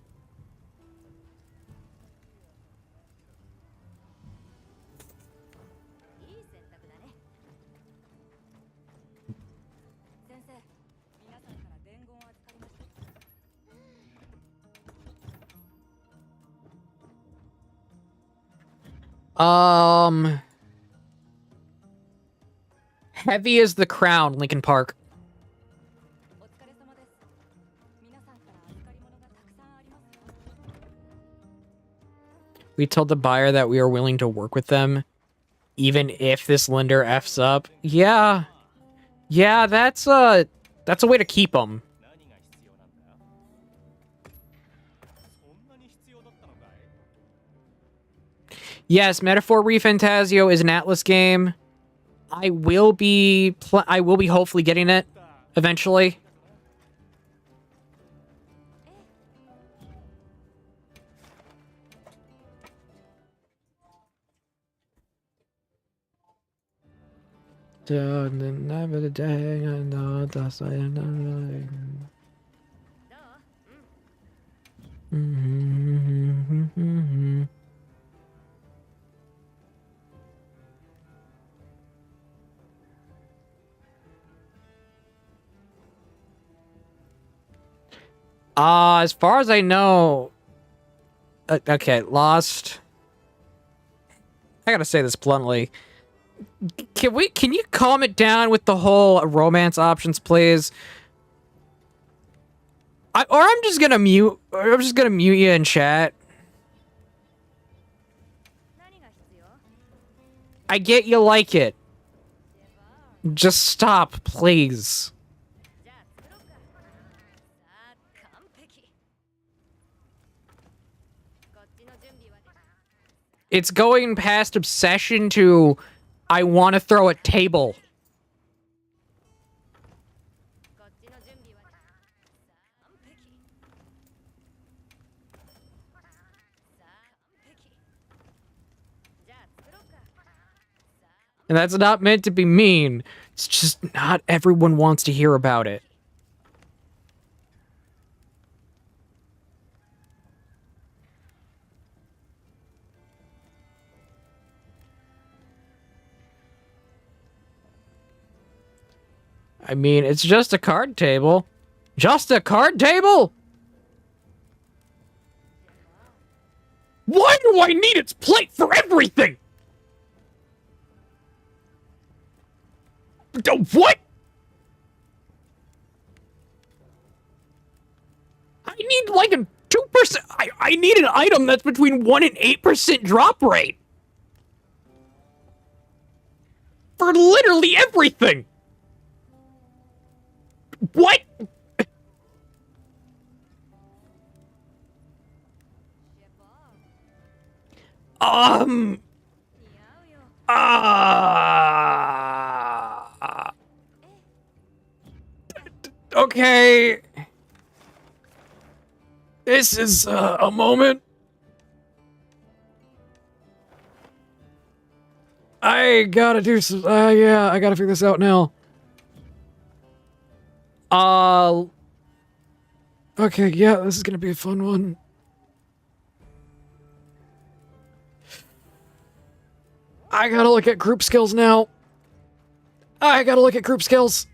Heavy as the crown, Lincoln Park. We told the buyer that we are willing to work with them, even if this lender F's up. Yeah. Yeah, that's a way to keep them. Yes, Metaphor ReFantasio is an Atlas game. I will be hopefully getting it eventually. As far as I know, okay, Lost. I gotta say this bluntly. Can you calm it down with the whole romance options, please? I'm just gonna mute you in chat. I get you like it. Just stop, please. It's going past obsession to I want to throw a table. And that's not meant to be mean. It's just not everyone wants to hear about it. I mean, it's just a card table. Just a card table? Why do I need its plate for everything? What? I need like a 2%. I need an item that's between 1 and 8% drop rate. For literally everything. What? Uh, okay. This is a moment. I gotta do some. Yeah, I gotta figure this out now. Okay, yeah, this is gonna be a fun one. I gotta look at group skills now. I gotta look at group skills.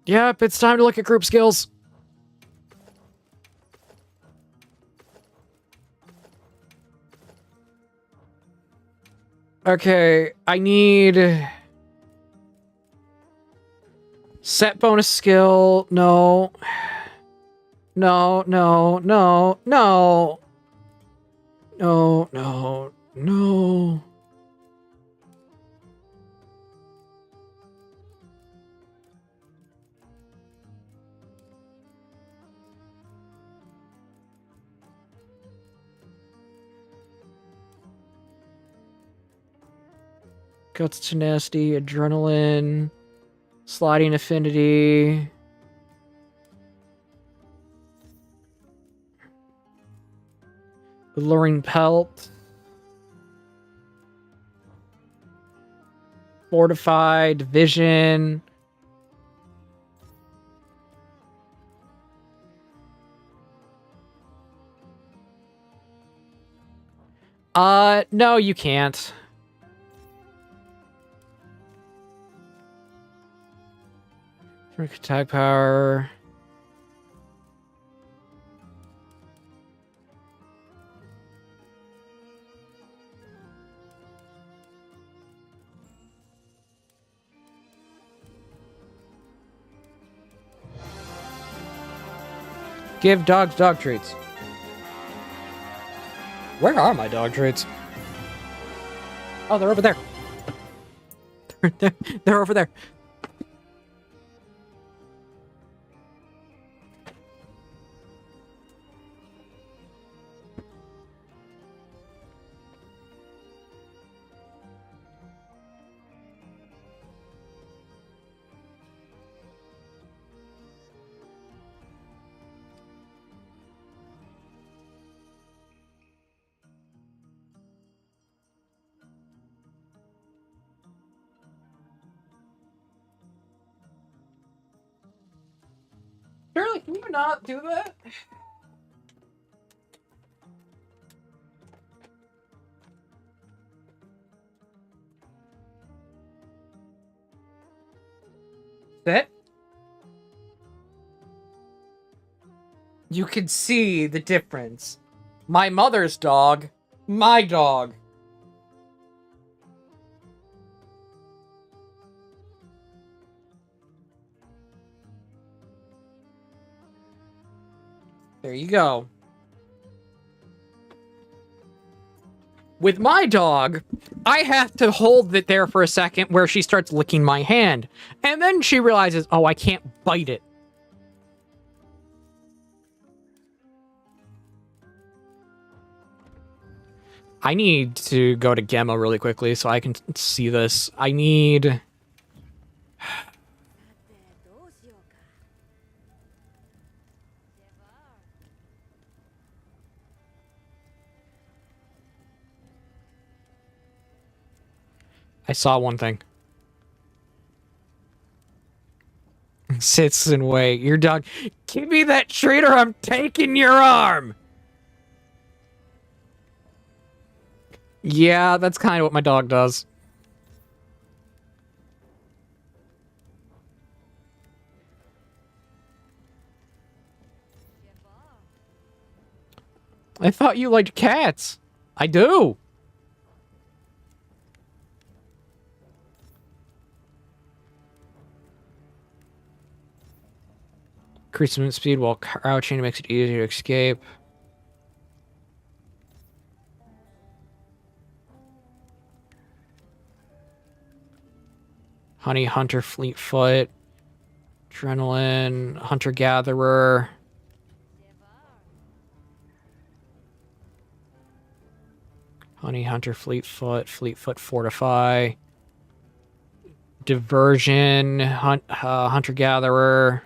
Yep, it's time to look at group skills. Okay, I need... Set bonus skill, no. No, no, no, no. No, no, no. Guts, tenacity, adrenaline, sliding affinity. Alluring pelt. Fortified vision. No, you can't. Attack power. Give dogs dog treats. Where are my dog treats? Oh, they're over there. They're over there. Shirley, can you not do that? Sit. You can see the difference. My mother's dog, my dog. There you go. With my dog, I have to hold it there for a second where she starts licking my hand. And then she realizes, oh, I can't bite it. I need to go to Gemma really quickly so I can see this. I need... I saw one thing. Sits and wait. Your dog... Give me that treat or I'm taking your arm! Yeah, that's kind of what my dog does. I thought you liked cats. I do. Increase movement speed while crouching makes it easier to escape. Honey Hunter Fleetfoot. Adrenaline. Hunter Gatherer. Honey Hunter Fleetfoot. Fleetfoot Fortify. Diversion. Hunter Gatherer.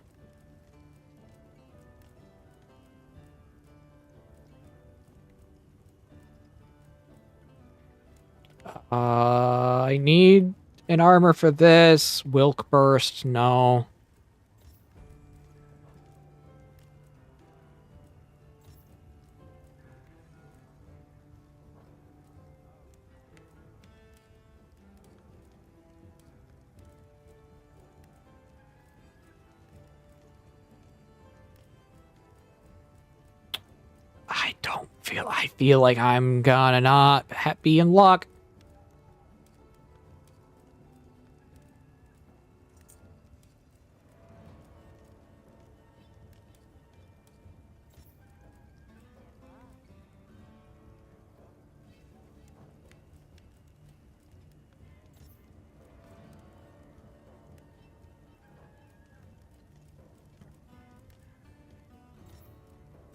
I need an armor for this. Wilk Burst, no. I feel like I'm gonna not be in luck.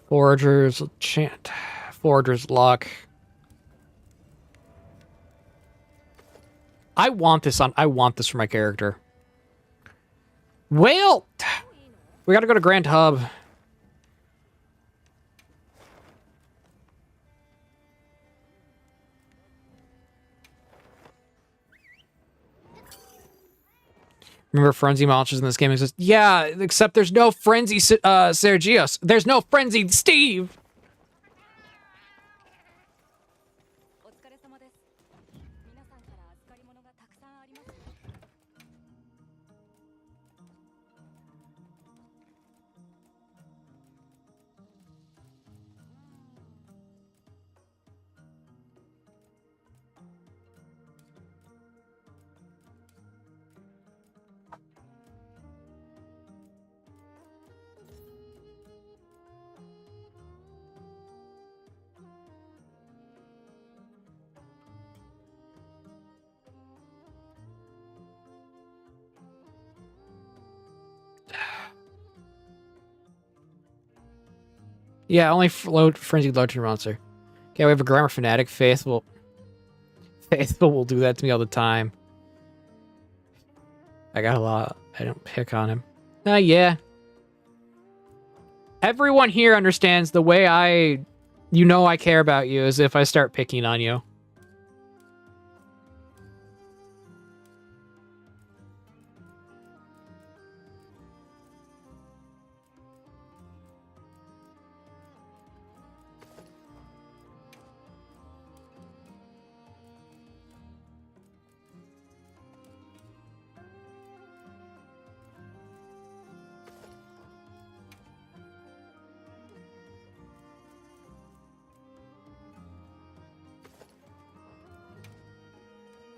Forager's chant. Forager's luck. I want this for my character. Well, we gotta go to Grand Hub. Remember Frenzy monsters in this game exist? Yeah, except there's no Frenzy Sergios. There's no Frenzied Steve. Yeah, only Frenzied Larger Monster. Okay, we have a Grammar Fanatic. Faithful will do that to me all the time. I got a lot. I don't pick on him. Yeah. Everyone here understands the way I care about you is if I start picking on you.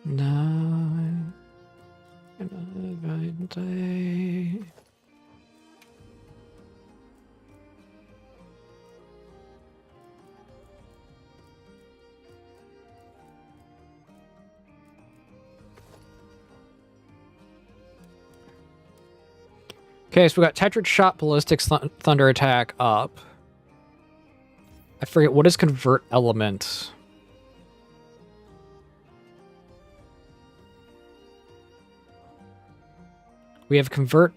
No. Day. Okay, so we got Tetric Shot, Ballistic Thunder Attack up. I forget, what is Convert Element? We have Convert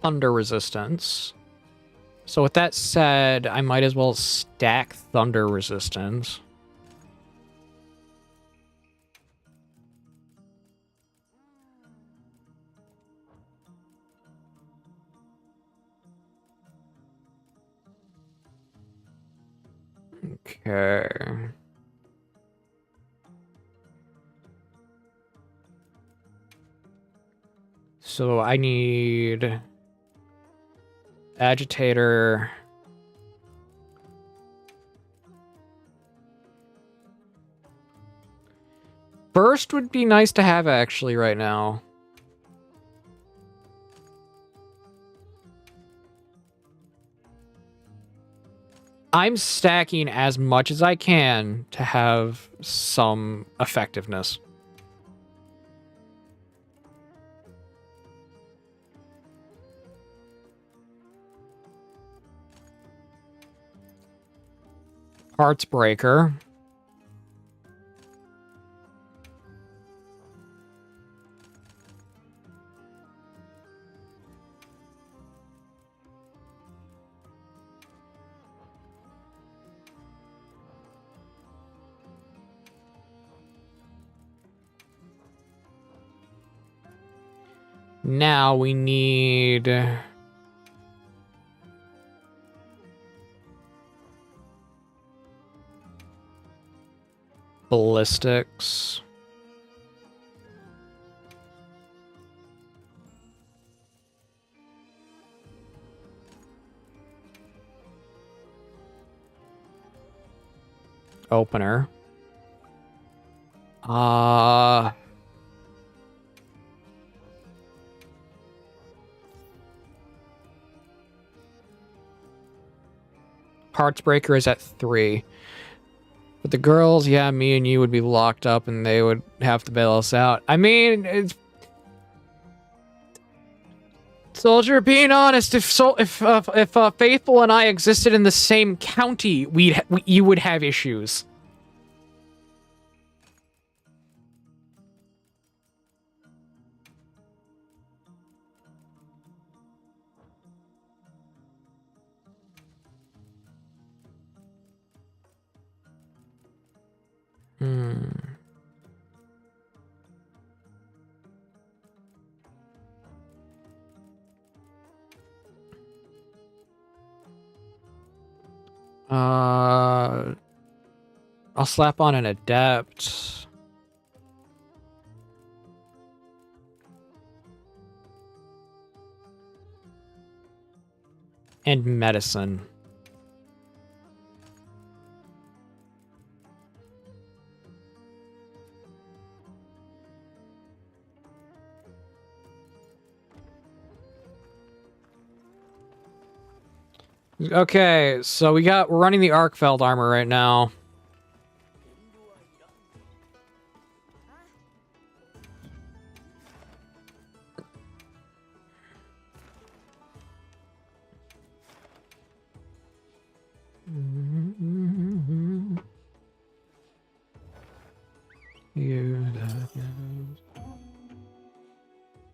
Thunder Resistance. So with that said, I might as well stack Thunder Resistance. Okay. So I need agitator. Burst would be nice to have actually right now. I'm stacking as much as I can to have some effectiveness. Hearts Breaker. Now we need... ballistics. Opener. Hearts Breaker is at 3. But the girls, yeah, me and you would be locked up and they would have to bail us out. I mean, it's... Soldier, being honest, if Faithful and I existed in the same county, you would have issues. I'll slap on an adept. And medicine. Okay, so we're running the Arkfeld armor right now.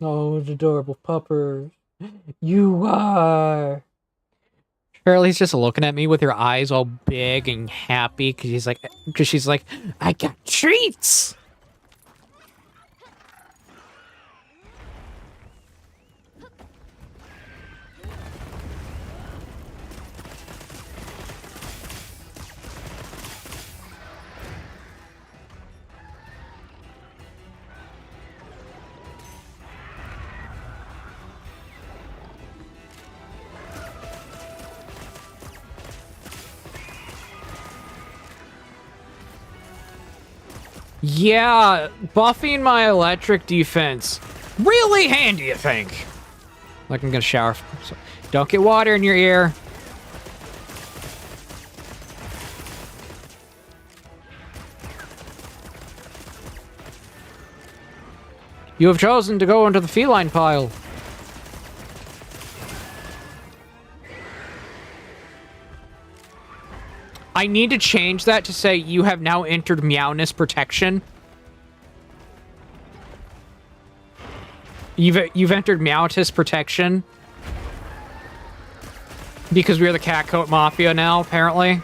Those adorable puppers. You are. Shirley's just looking at me with her eyes all big and happy because she's like, I got treats. Yeah, buffing my electric defense. Really handy, I think. Like I'm gonna shower. So don't get water in your ear. You have chosen to go into the feline pile. I need to change that to say you have now entered Meowness protection. You've entered Meowtis protection. Because we are the Catcoat Mafia now, apparently.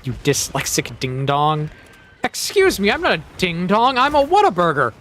You dyslexic ding-dong. Excuse me, I'm not a ding-dong, I'm a Whataburger.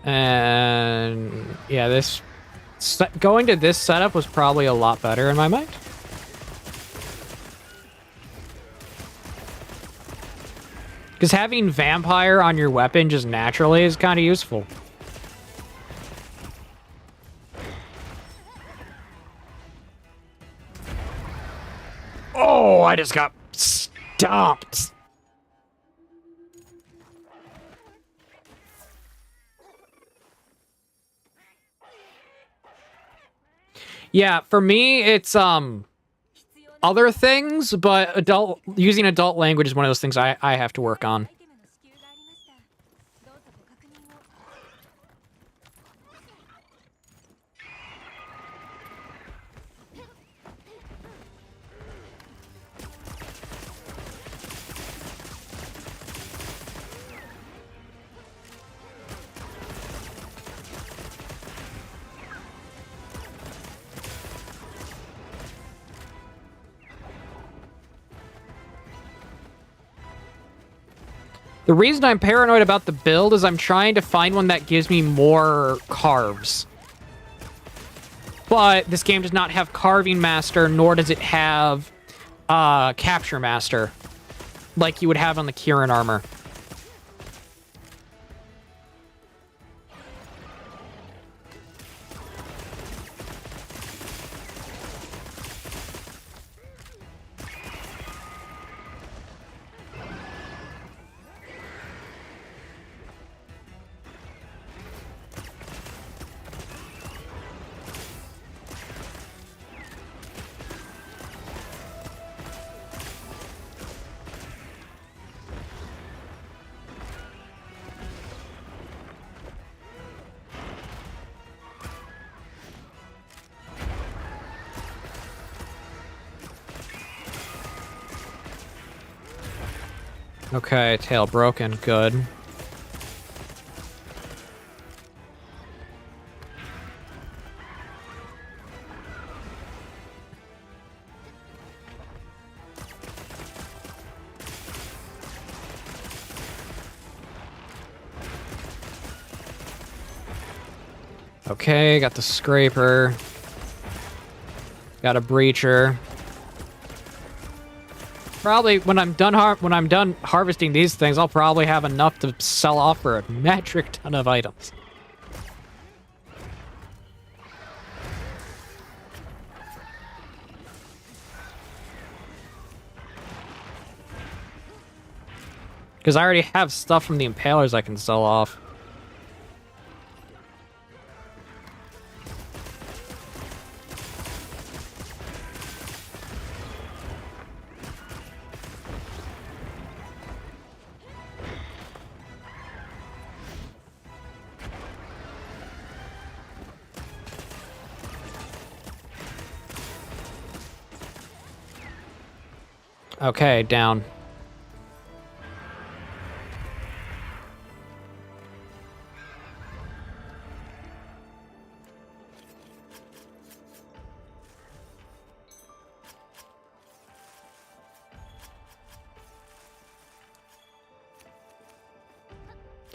And yeah, going to this setup was probably a lot better in my mind. Because having vampire on your weapon just naturally is kind of useful. Oh, I just got stomped. Yeah, for me, it's other things, but using adult language is one of those things I have to work on. The reason I'm paranoid about the build is I'm trying to find one that gives me more carves. But this game does not have Carving Master, nor does it have Capture Master, like you would have on the Kieran armor. Okay, tail broken. Good. Okay, got the scraper. Got a breacher. Probably when I'm done harvesting these things, I'll probably have enough to sell off for a metric ton of items. Because I already have stuff from the Impalers I can sell off. Okay, down.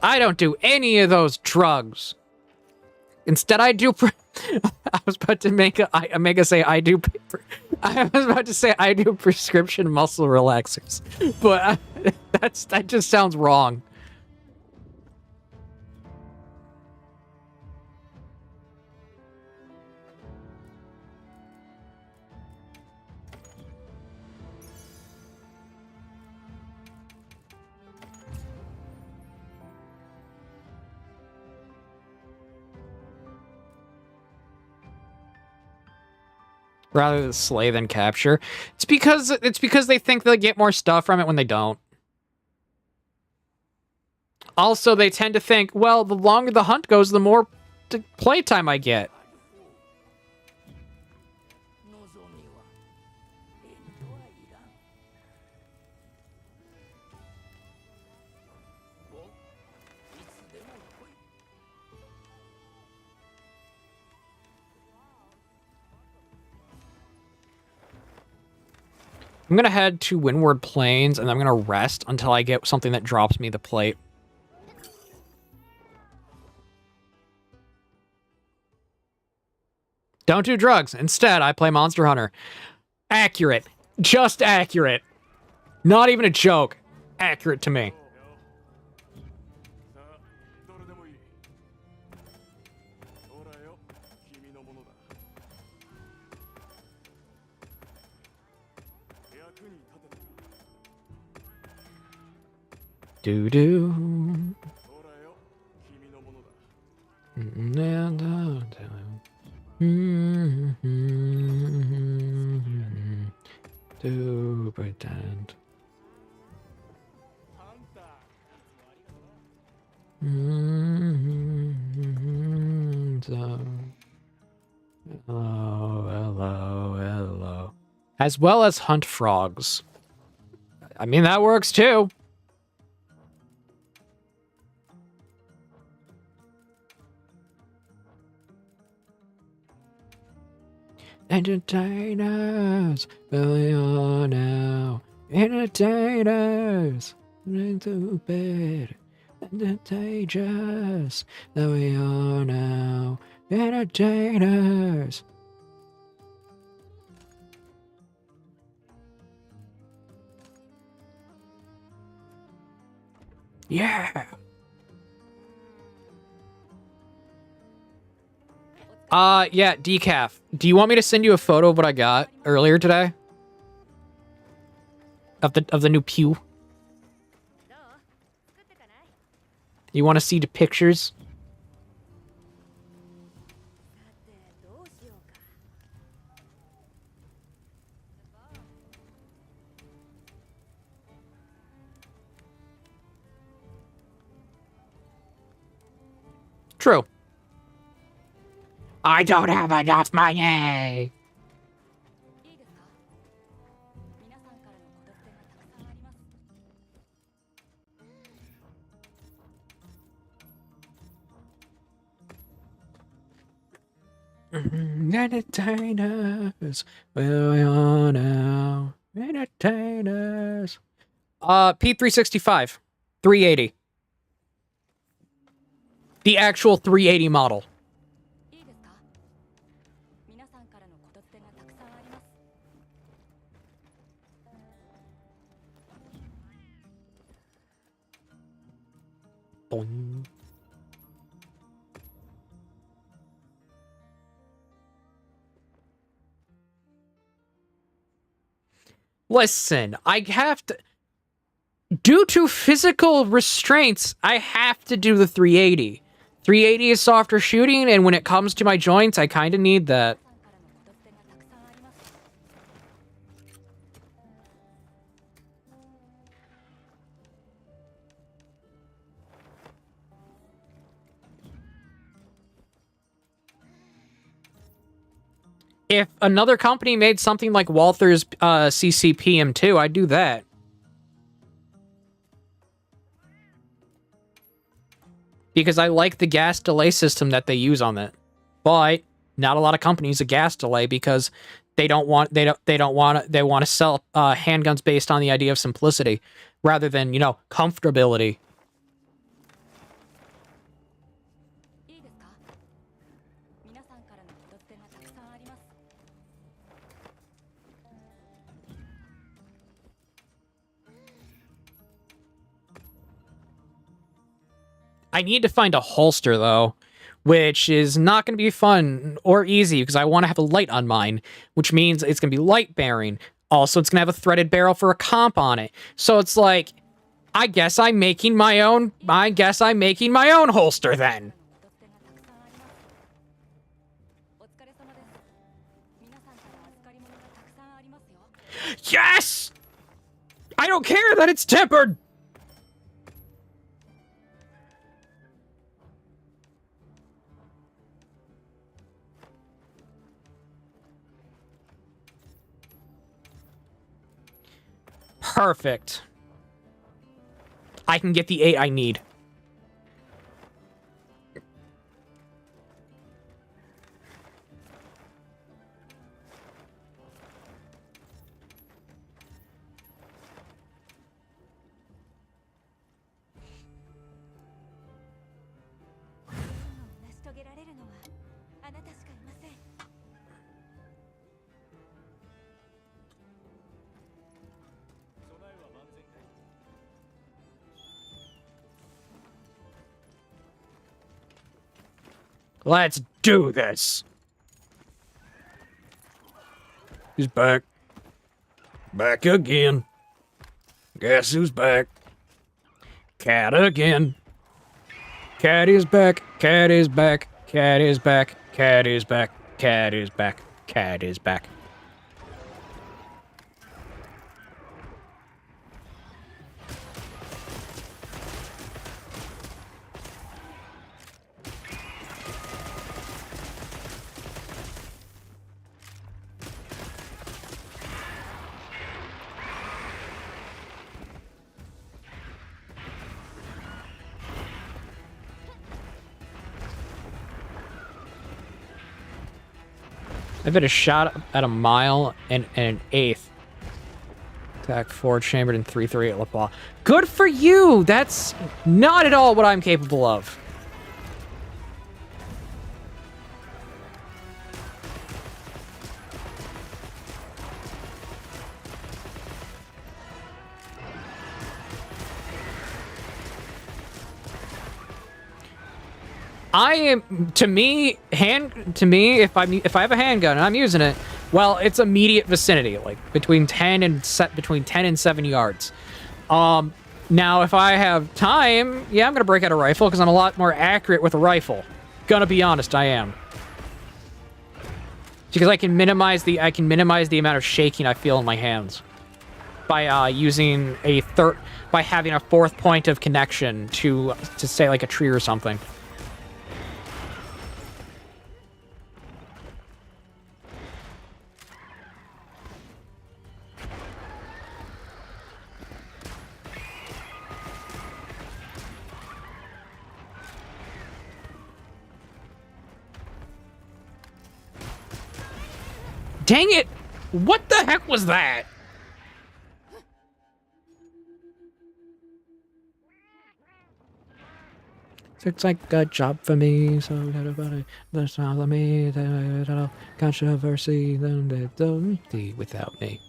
I don't do any of those drugs. Instead, I do. I was about to make a say I do. I was about to say I do prescription muscle relaxers, but that just sounds wrong. Rather than slay than capture. It's because they think they'll get more stuff from it when they don't. Also, they tend to think, well, the longer the hunt goes, the more playtime I get. I'm gonna head to Windward Plains, and I'm gonna rest until I get something that drops me the plate. Don't do drugs. Instead, I play Monster Hunter. Accurate. Just accurate. Not even a joke. Accurate to me. Do-do. To pretend. So, hello. As well as hunt frogs. I mean, that works too. Entertainers, really are now. Entertainers, into bed. Entertainers, that we are now. Entertainers. Yeah. Yeah, decaf. Do you want me to send you a photo of what I got earlier today? Of the new pew? You want to see the pictures? True. I don't have enough money. Entertainers, where we are now. Entertainers. P365, 380. The actual 380 model. Boing. Listen, I have to... Due to physical restraints, I have to do the 380. 380 is softer shooting, and when it comes to my joints, I kind of need that. If another company made something like Walther's CCPM2, I'd do that. Because I like the gas delay system that they use on it. But not a lot of companies a gas delay because they want to sell handguns based on the idea of simplicity rather than, you know, comfortability. I need to find a holster, though, which is not going to be fun or easy because I want to have a light on mine, which means it's going to be light-bearing. Also, it's going to have a threaded barrel for a comp on it. So it's like, I guess I'm making my own holster, then. Yes! I don't care that it's tempered! Perfect. I can get the 8 I need. Let's do this. He's back. Back again. Guess who's back? Cat again. Cat is back. Cat is back. Cat is back. Cat is back. Cat is back. Cat is back. I've hit a shot at a mile and an eighth. Attack 4 chambered in 338 LeBlanc. Good for you! That's not at all what I'm capable of. I am, to me, if I have a handgun and I'm using it, well, it's immediate vicinity, like between 10 and 7 yards. Now if I have time, yeah, I'm gonna break out a rifle because I'm a lot more accurate with a rifle. Gonna be honest, I am. Because I can minimize the amount of shaking I feel in my hands by using by having a fourth point of connection to say like a tree or something. Dang it! What the heck was that? Looks like a job for me, so that's all of me, controversy, don't be without me.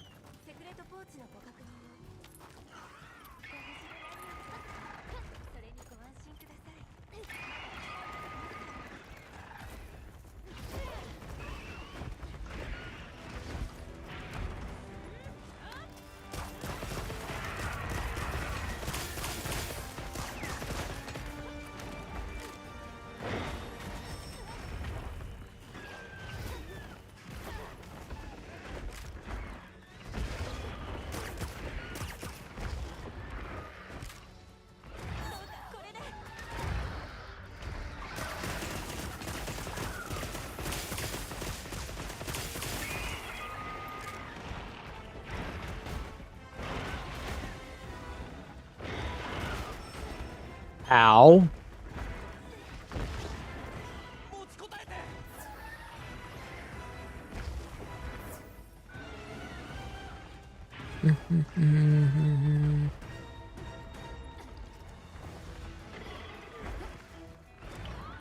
Ow.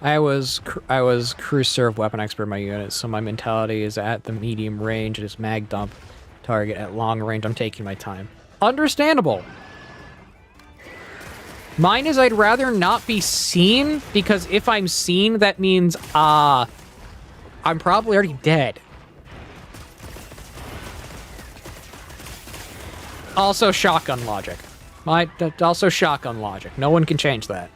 I was crew serve weapon expert in my unit, so my mentality is at the medium range and it's mag dump target. At long range, I'm taking my time. Understandable. Mine is I'd rather not be seen, because if I'm seen, that means, I'm probably already dead. Also shotgun logic. Also shotgun logic. No one can change that.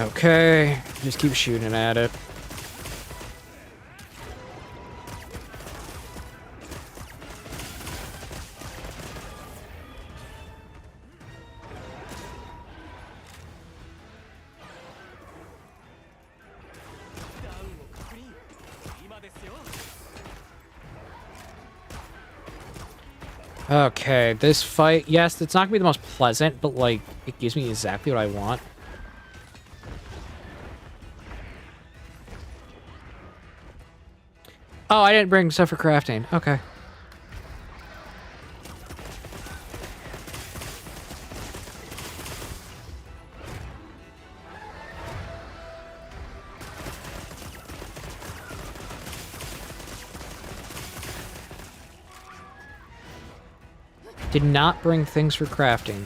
Okay, just keep shooting at it. Okay, this fight, yes, it's not gonna be the most pleasant, but, like, it gives me exactly what I want. Oh, I didn't bring stuff for crafting. Okay. Did not bring things for crafting.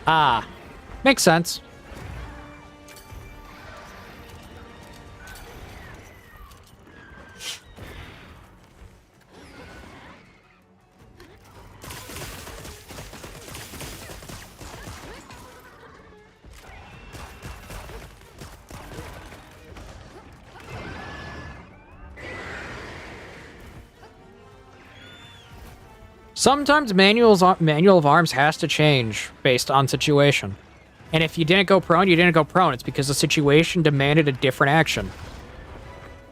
Ah, makes sense. Sometimes manual of arms has to change based on situation. And if you didn't go prone, you didn't go prone. It's because the situation demanded a different action.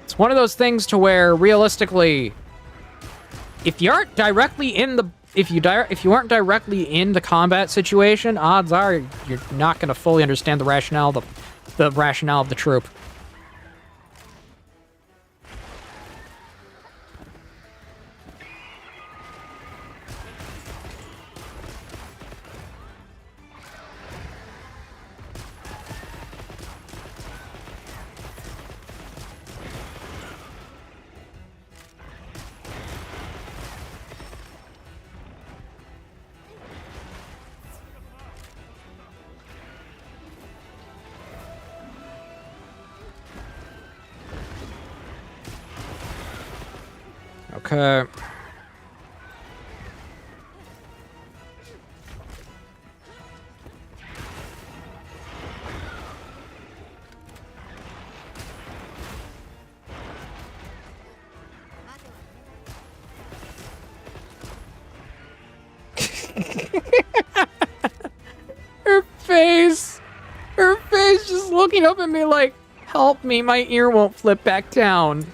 It's one of those things to where, realistically, if you aren't directly in the if you aren't directly in the combat situation, odds are you're not going to fully understand the rationale of the troop. Okay. Her face just looking up at me like, help me, my ear won't flip back down.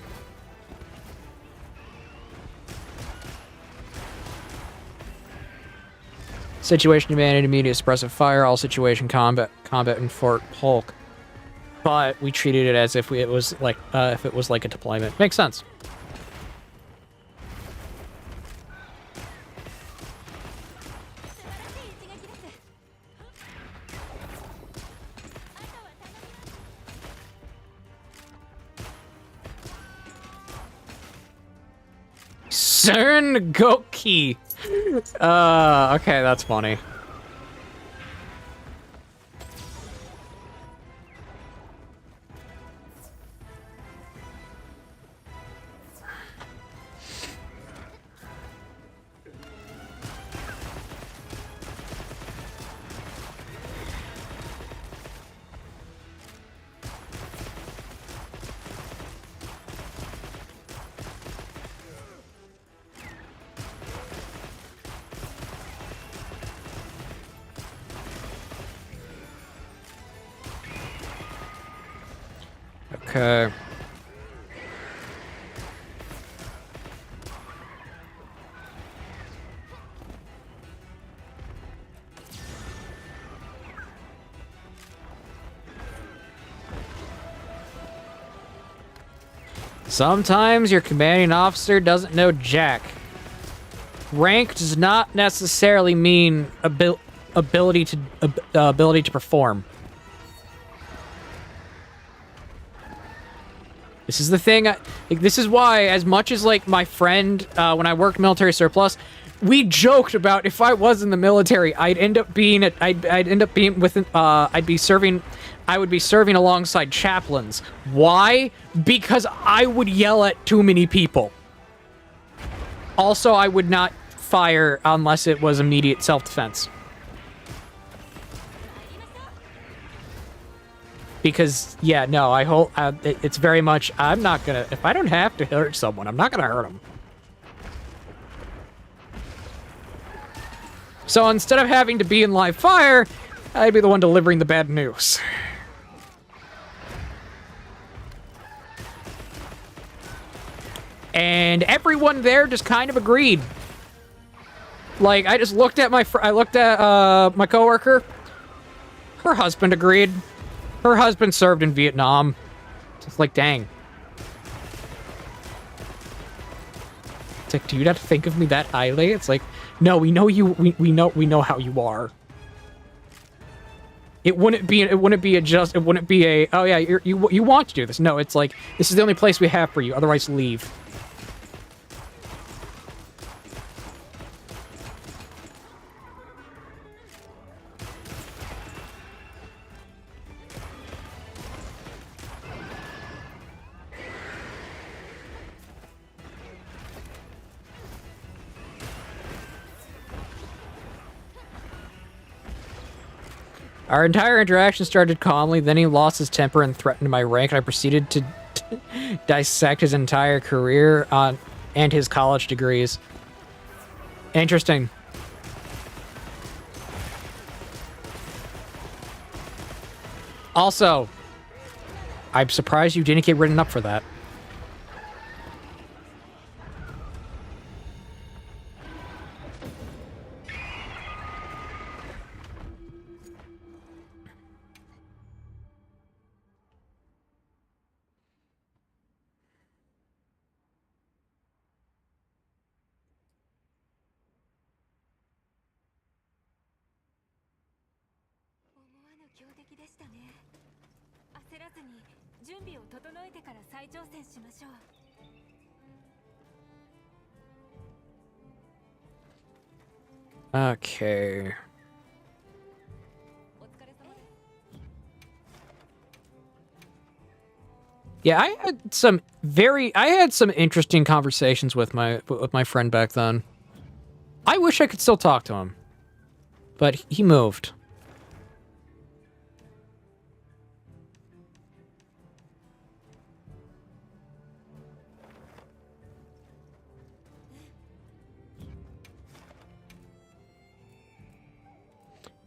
Situation demanded immediate suppressive fire, all situation combat in Fort Polk. But we treated it as if it was like a deployment. Makes sense. Cern Goki. Okay, that's funny. Okay. Sometimes your commanding officer doesn't know jack. Rank does not necessarily mean ability to perform. This is the thing. This is why, as much as like my friend, when I worked military surplus, we joked about if I was in the military, I'd end up being I would be serving alongside chaplains. Why? Because I would yell at too many people. Also, I would not fire unless it was immediate self-defense. Because, yeah, no, it's very much, I'm not gonna, if I don't have to hurt someone, I'm not gonna hurt them. So instead of having to be in live fire, I'd be the one delivering the bad news. And everyone there just kind of agreed. Like, I just looked at my coworker. Her husband agreed. Her husband served in Vietnam. Just like, dang. It's like, do you not think of me that highly? It's like, no, we know you. We know how you are. It wouldn't be a. Oh yeah, you want to do this? No, it's like, this is the only place we have for you. Otherwise, leave. Our entire interaction started calmly, then he lost his temper and threatened my rank, and I proceeded to dissect his entire career and his college degrees. Interesting. Also, I'm surprised you didn't get written up for that. Okay. Yeah, I had some interesting conversations with my friend back then. I wish I could still talk to him, but he moved.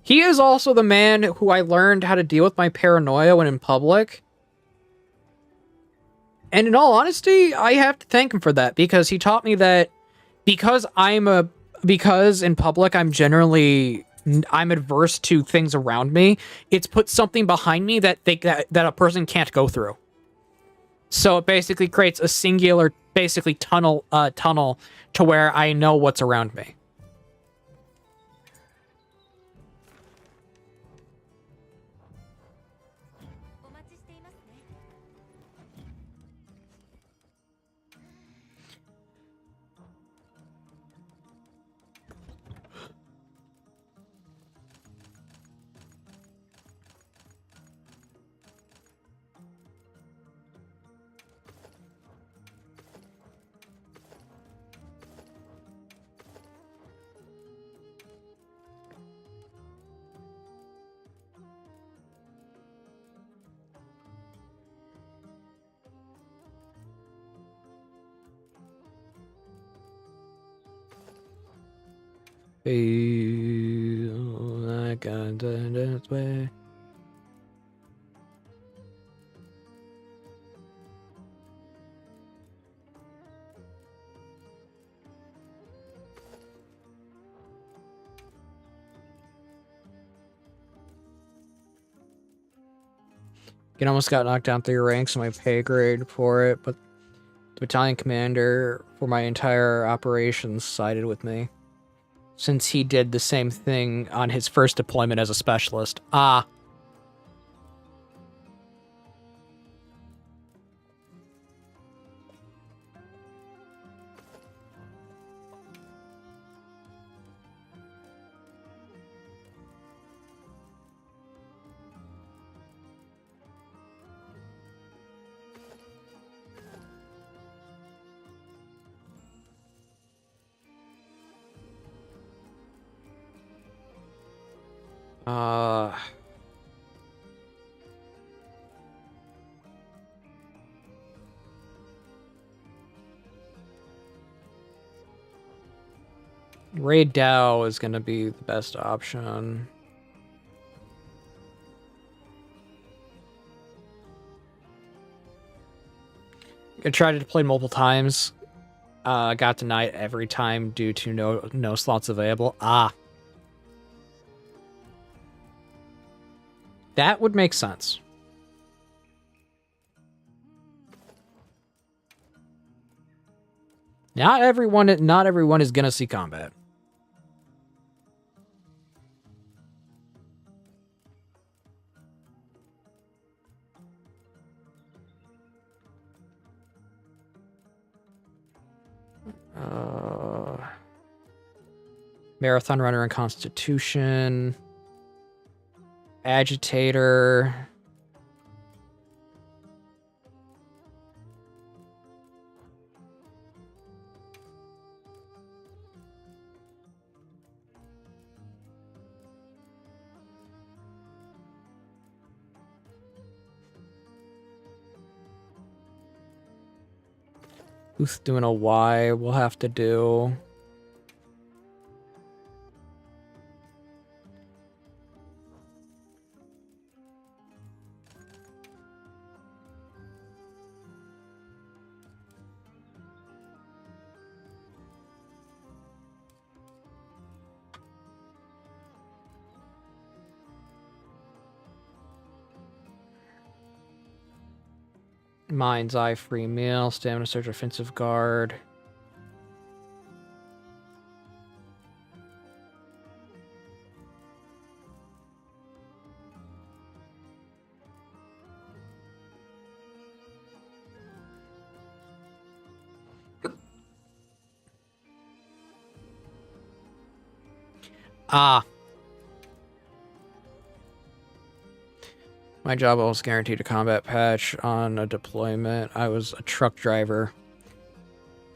He is also the man who I learned how to deal with my paranoia when in public. And in all honesty, I have to thank him for that, because he taught me that because in public I'm adverse to things around me, it's put something behind me that a person can't go through. So it basically creates a singular, basically tunnel to where I know what's around me. I got that way. It almost got knocked down 3 ranks in my pay grade for it, but the battalion commander for my entire operations sided with me, since he did the same thing on his first deployment as a specialist. Ah. Uh... Ray Dow is going to be the best option. I tried to play multiple times. Got denied every time due to no slots available. Ah. That would make sense. Not everyone is going to see combat. Marathon runner and Constitution. Agitator. Who's doing a Y? We'll have to do. Mind's Eye, free meal, stamina surge, offensive guard. Ah. My job almost guaranteed a combat patch on a deployment. I was a truck driver.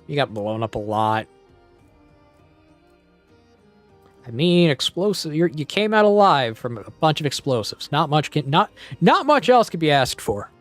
You got blown up a lot. I mean, explosive. You came out alive from a bunch of explosives. Not much else could be asked for.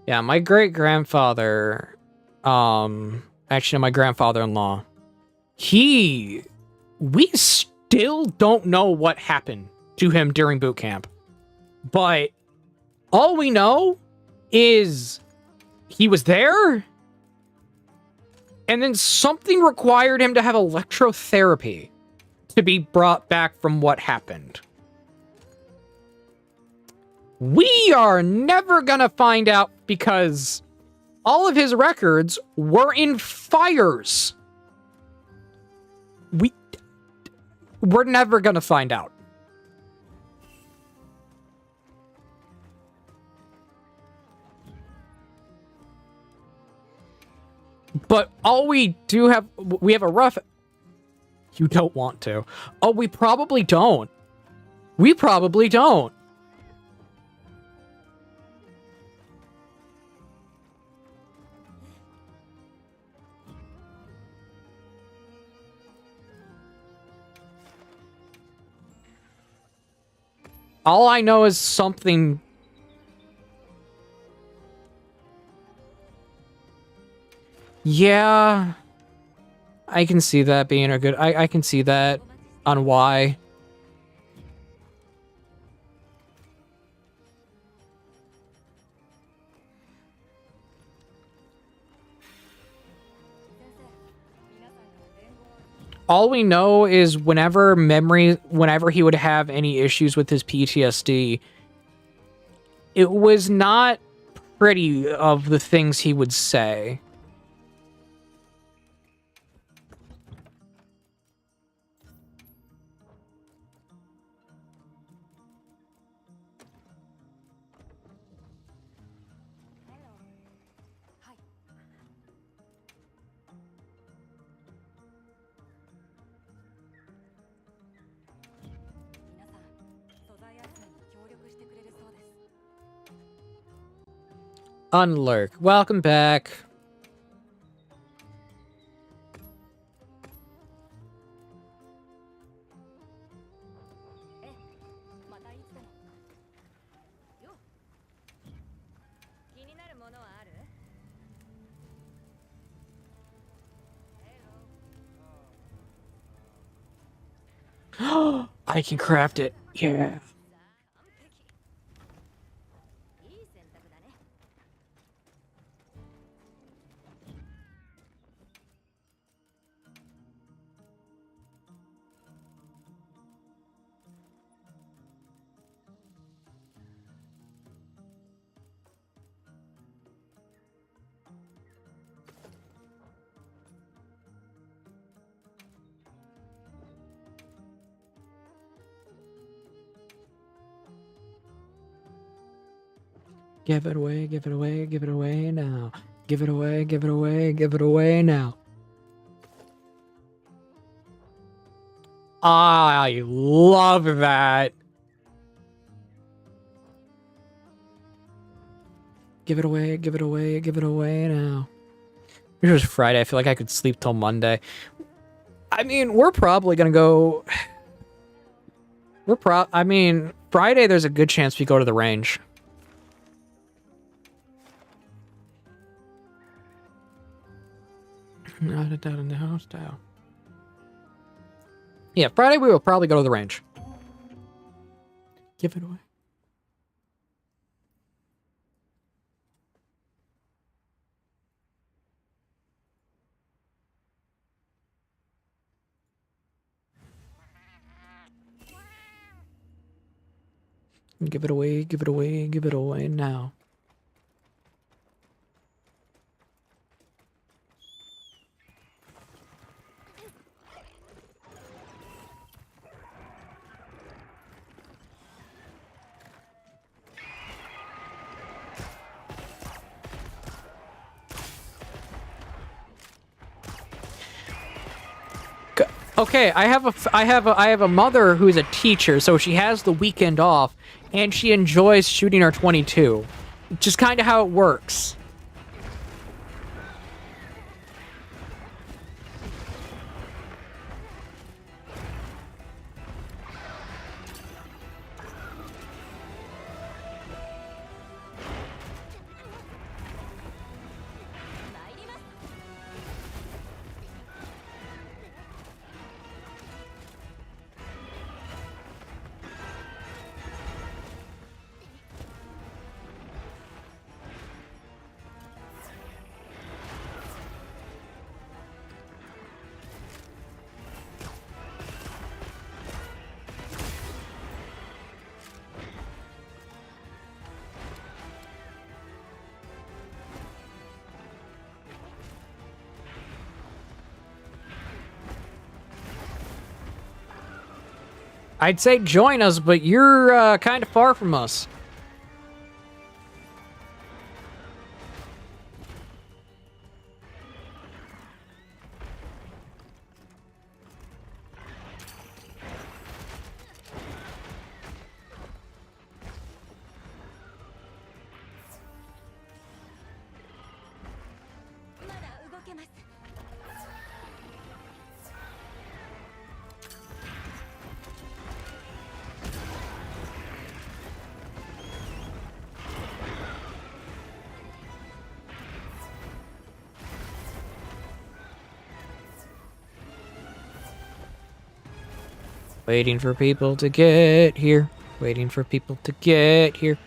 Yeah, my great-grandfather, actually my grandfather-in-law, we still don't know what happened to him during boot camp. But all we know is he was there, and then something required him to have electrotherapy to be brought back from what happened. We are never gonna find out because all of his records were in fires. We're never gonna find out. But all we do have, we have a rough... You don't want to. Oh, we probably don't. We probably don't. All I know is something... Yeah... I can see that being a good... I can see that on why. All we know is whenever he would have any issues with his PTSD, it was not pretty of the things he would say. Unlurk. Welcome back. I can craft it. Yeah. Give it away, give it away, give it away now. Give it away, give it away, give it away now. I love that. Give it away, give it away, give it away now. It was Friday. I feel like I could sleep till Monday. I mean, we're probably gonna go. I mean, Friday. There's a good chance we go to the range. Yeah, Friday we will probably go to the range. Give it away. Give it away, give it away, give it away now. Okay, I have a mother who's a teacher, so she has the weekend off, and she enjoys shooting her 22. Just kind of how it works. I'd say join us, but you're kind of far from us. Waiting for people to get here. Waiting for people to get here.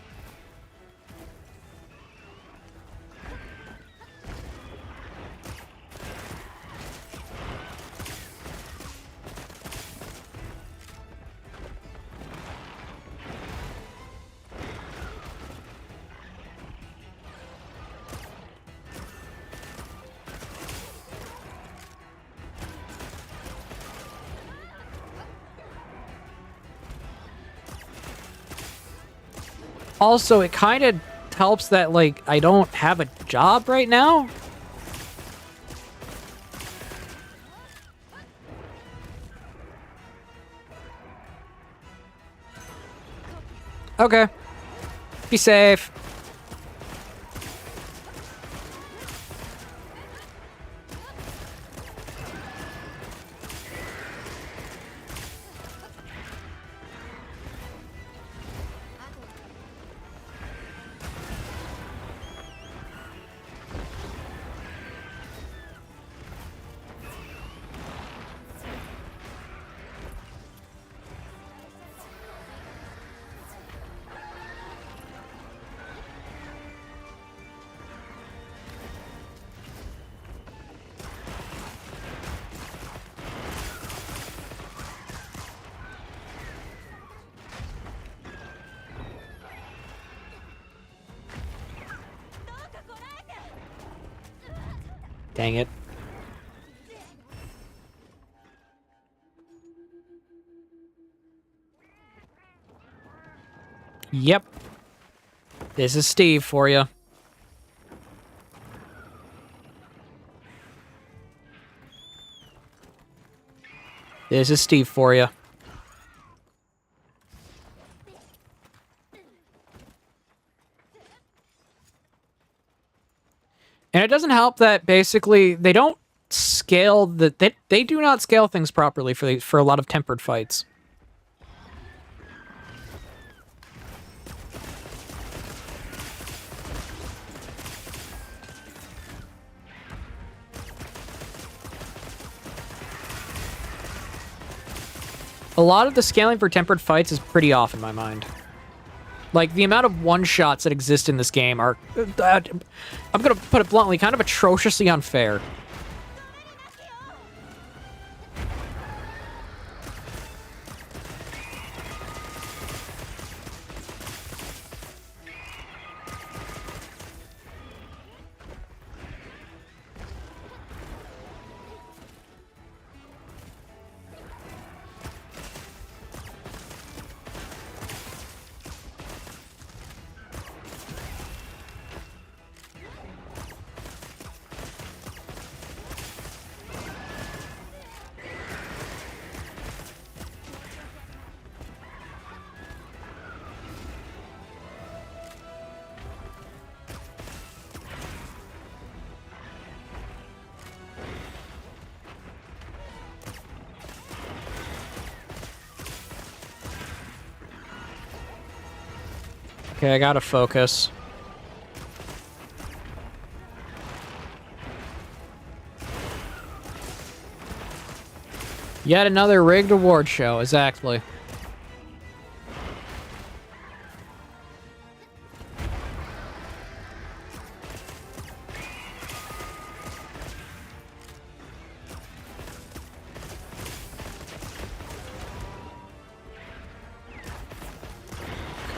Also, it kind of helps that, like, I don't have a job right now. Okay. Be safe. Dang it. Yep. This is Steve for you. This is Steve for you. And it doesn't help that basically they don't scale they do not scale things properly for a lot of tempered fights. A lot of the scaling for tempered fights is pretty off in my mind. Like, the amount of one-shots that exist in this game are, I'm gonna put it bluntly, kind of atrociously unfair. Okay, I gotta focus. Yet another rigged award show, exactly.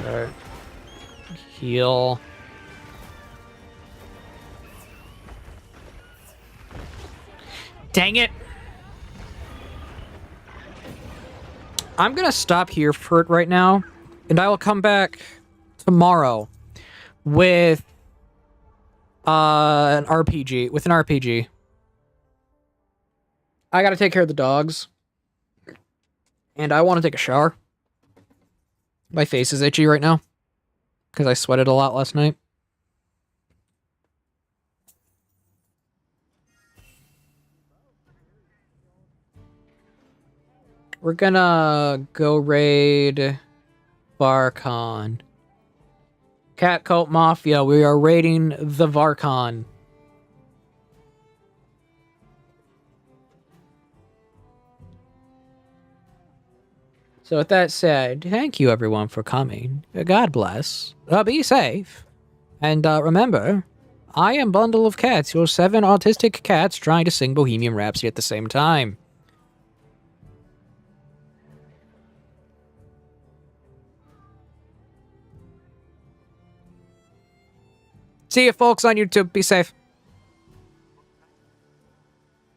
Okay. Heal. Dang it! I'm gonna stop here for it right now, and I will come back tomorrow with an RPG. With an RPG. I gotta take care of the dogs, and I want to take a shower. My face is itchy right now because I sweated a lot last night. We're gonna go raid Varkon. Catcoat Mafia, we are raiding the Varkon. So with that said, thank you everyone for coming. God bless. Be safe. And remember, I am Bundle of Cats, your 7 autistic cats trying to sing Bohemian Rhapsody at the same time. See you folks on YouTube. Be safe.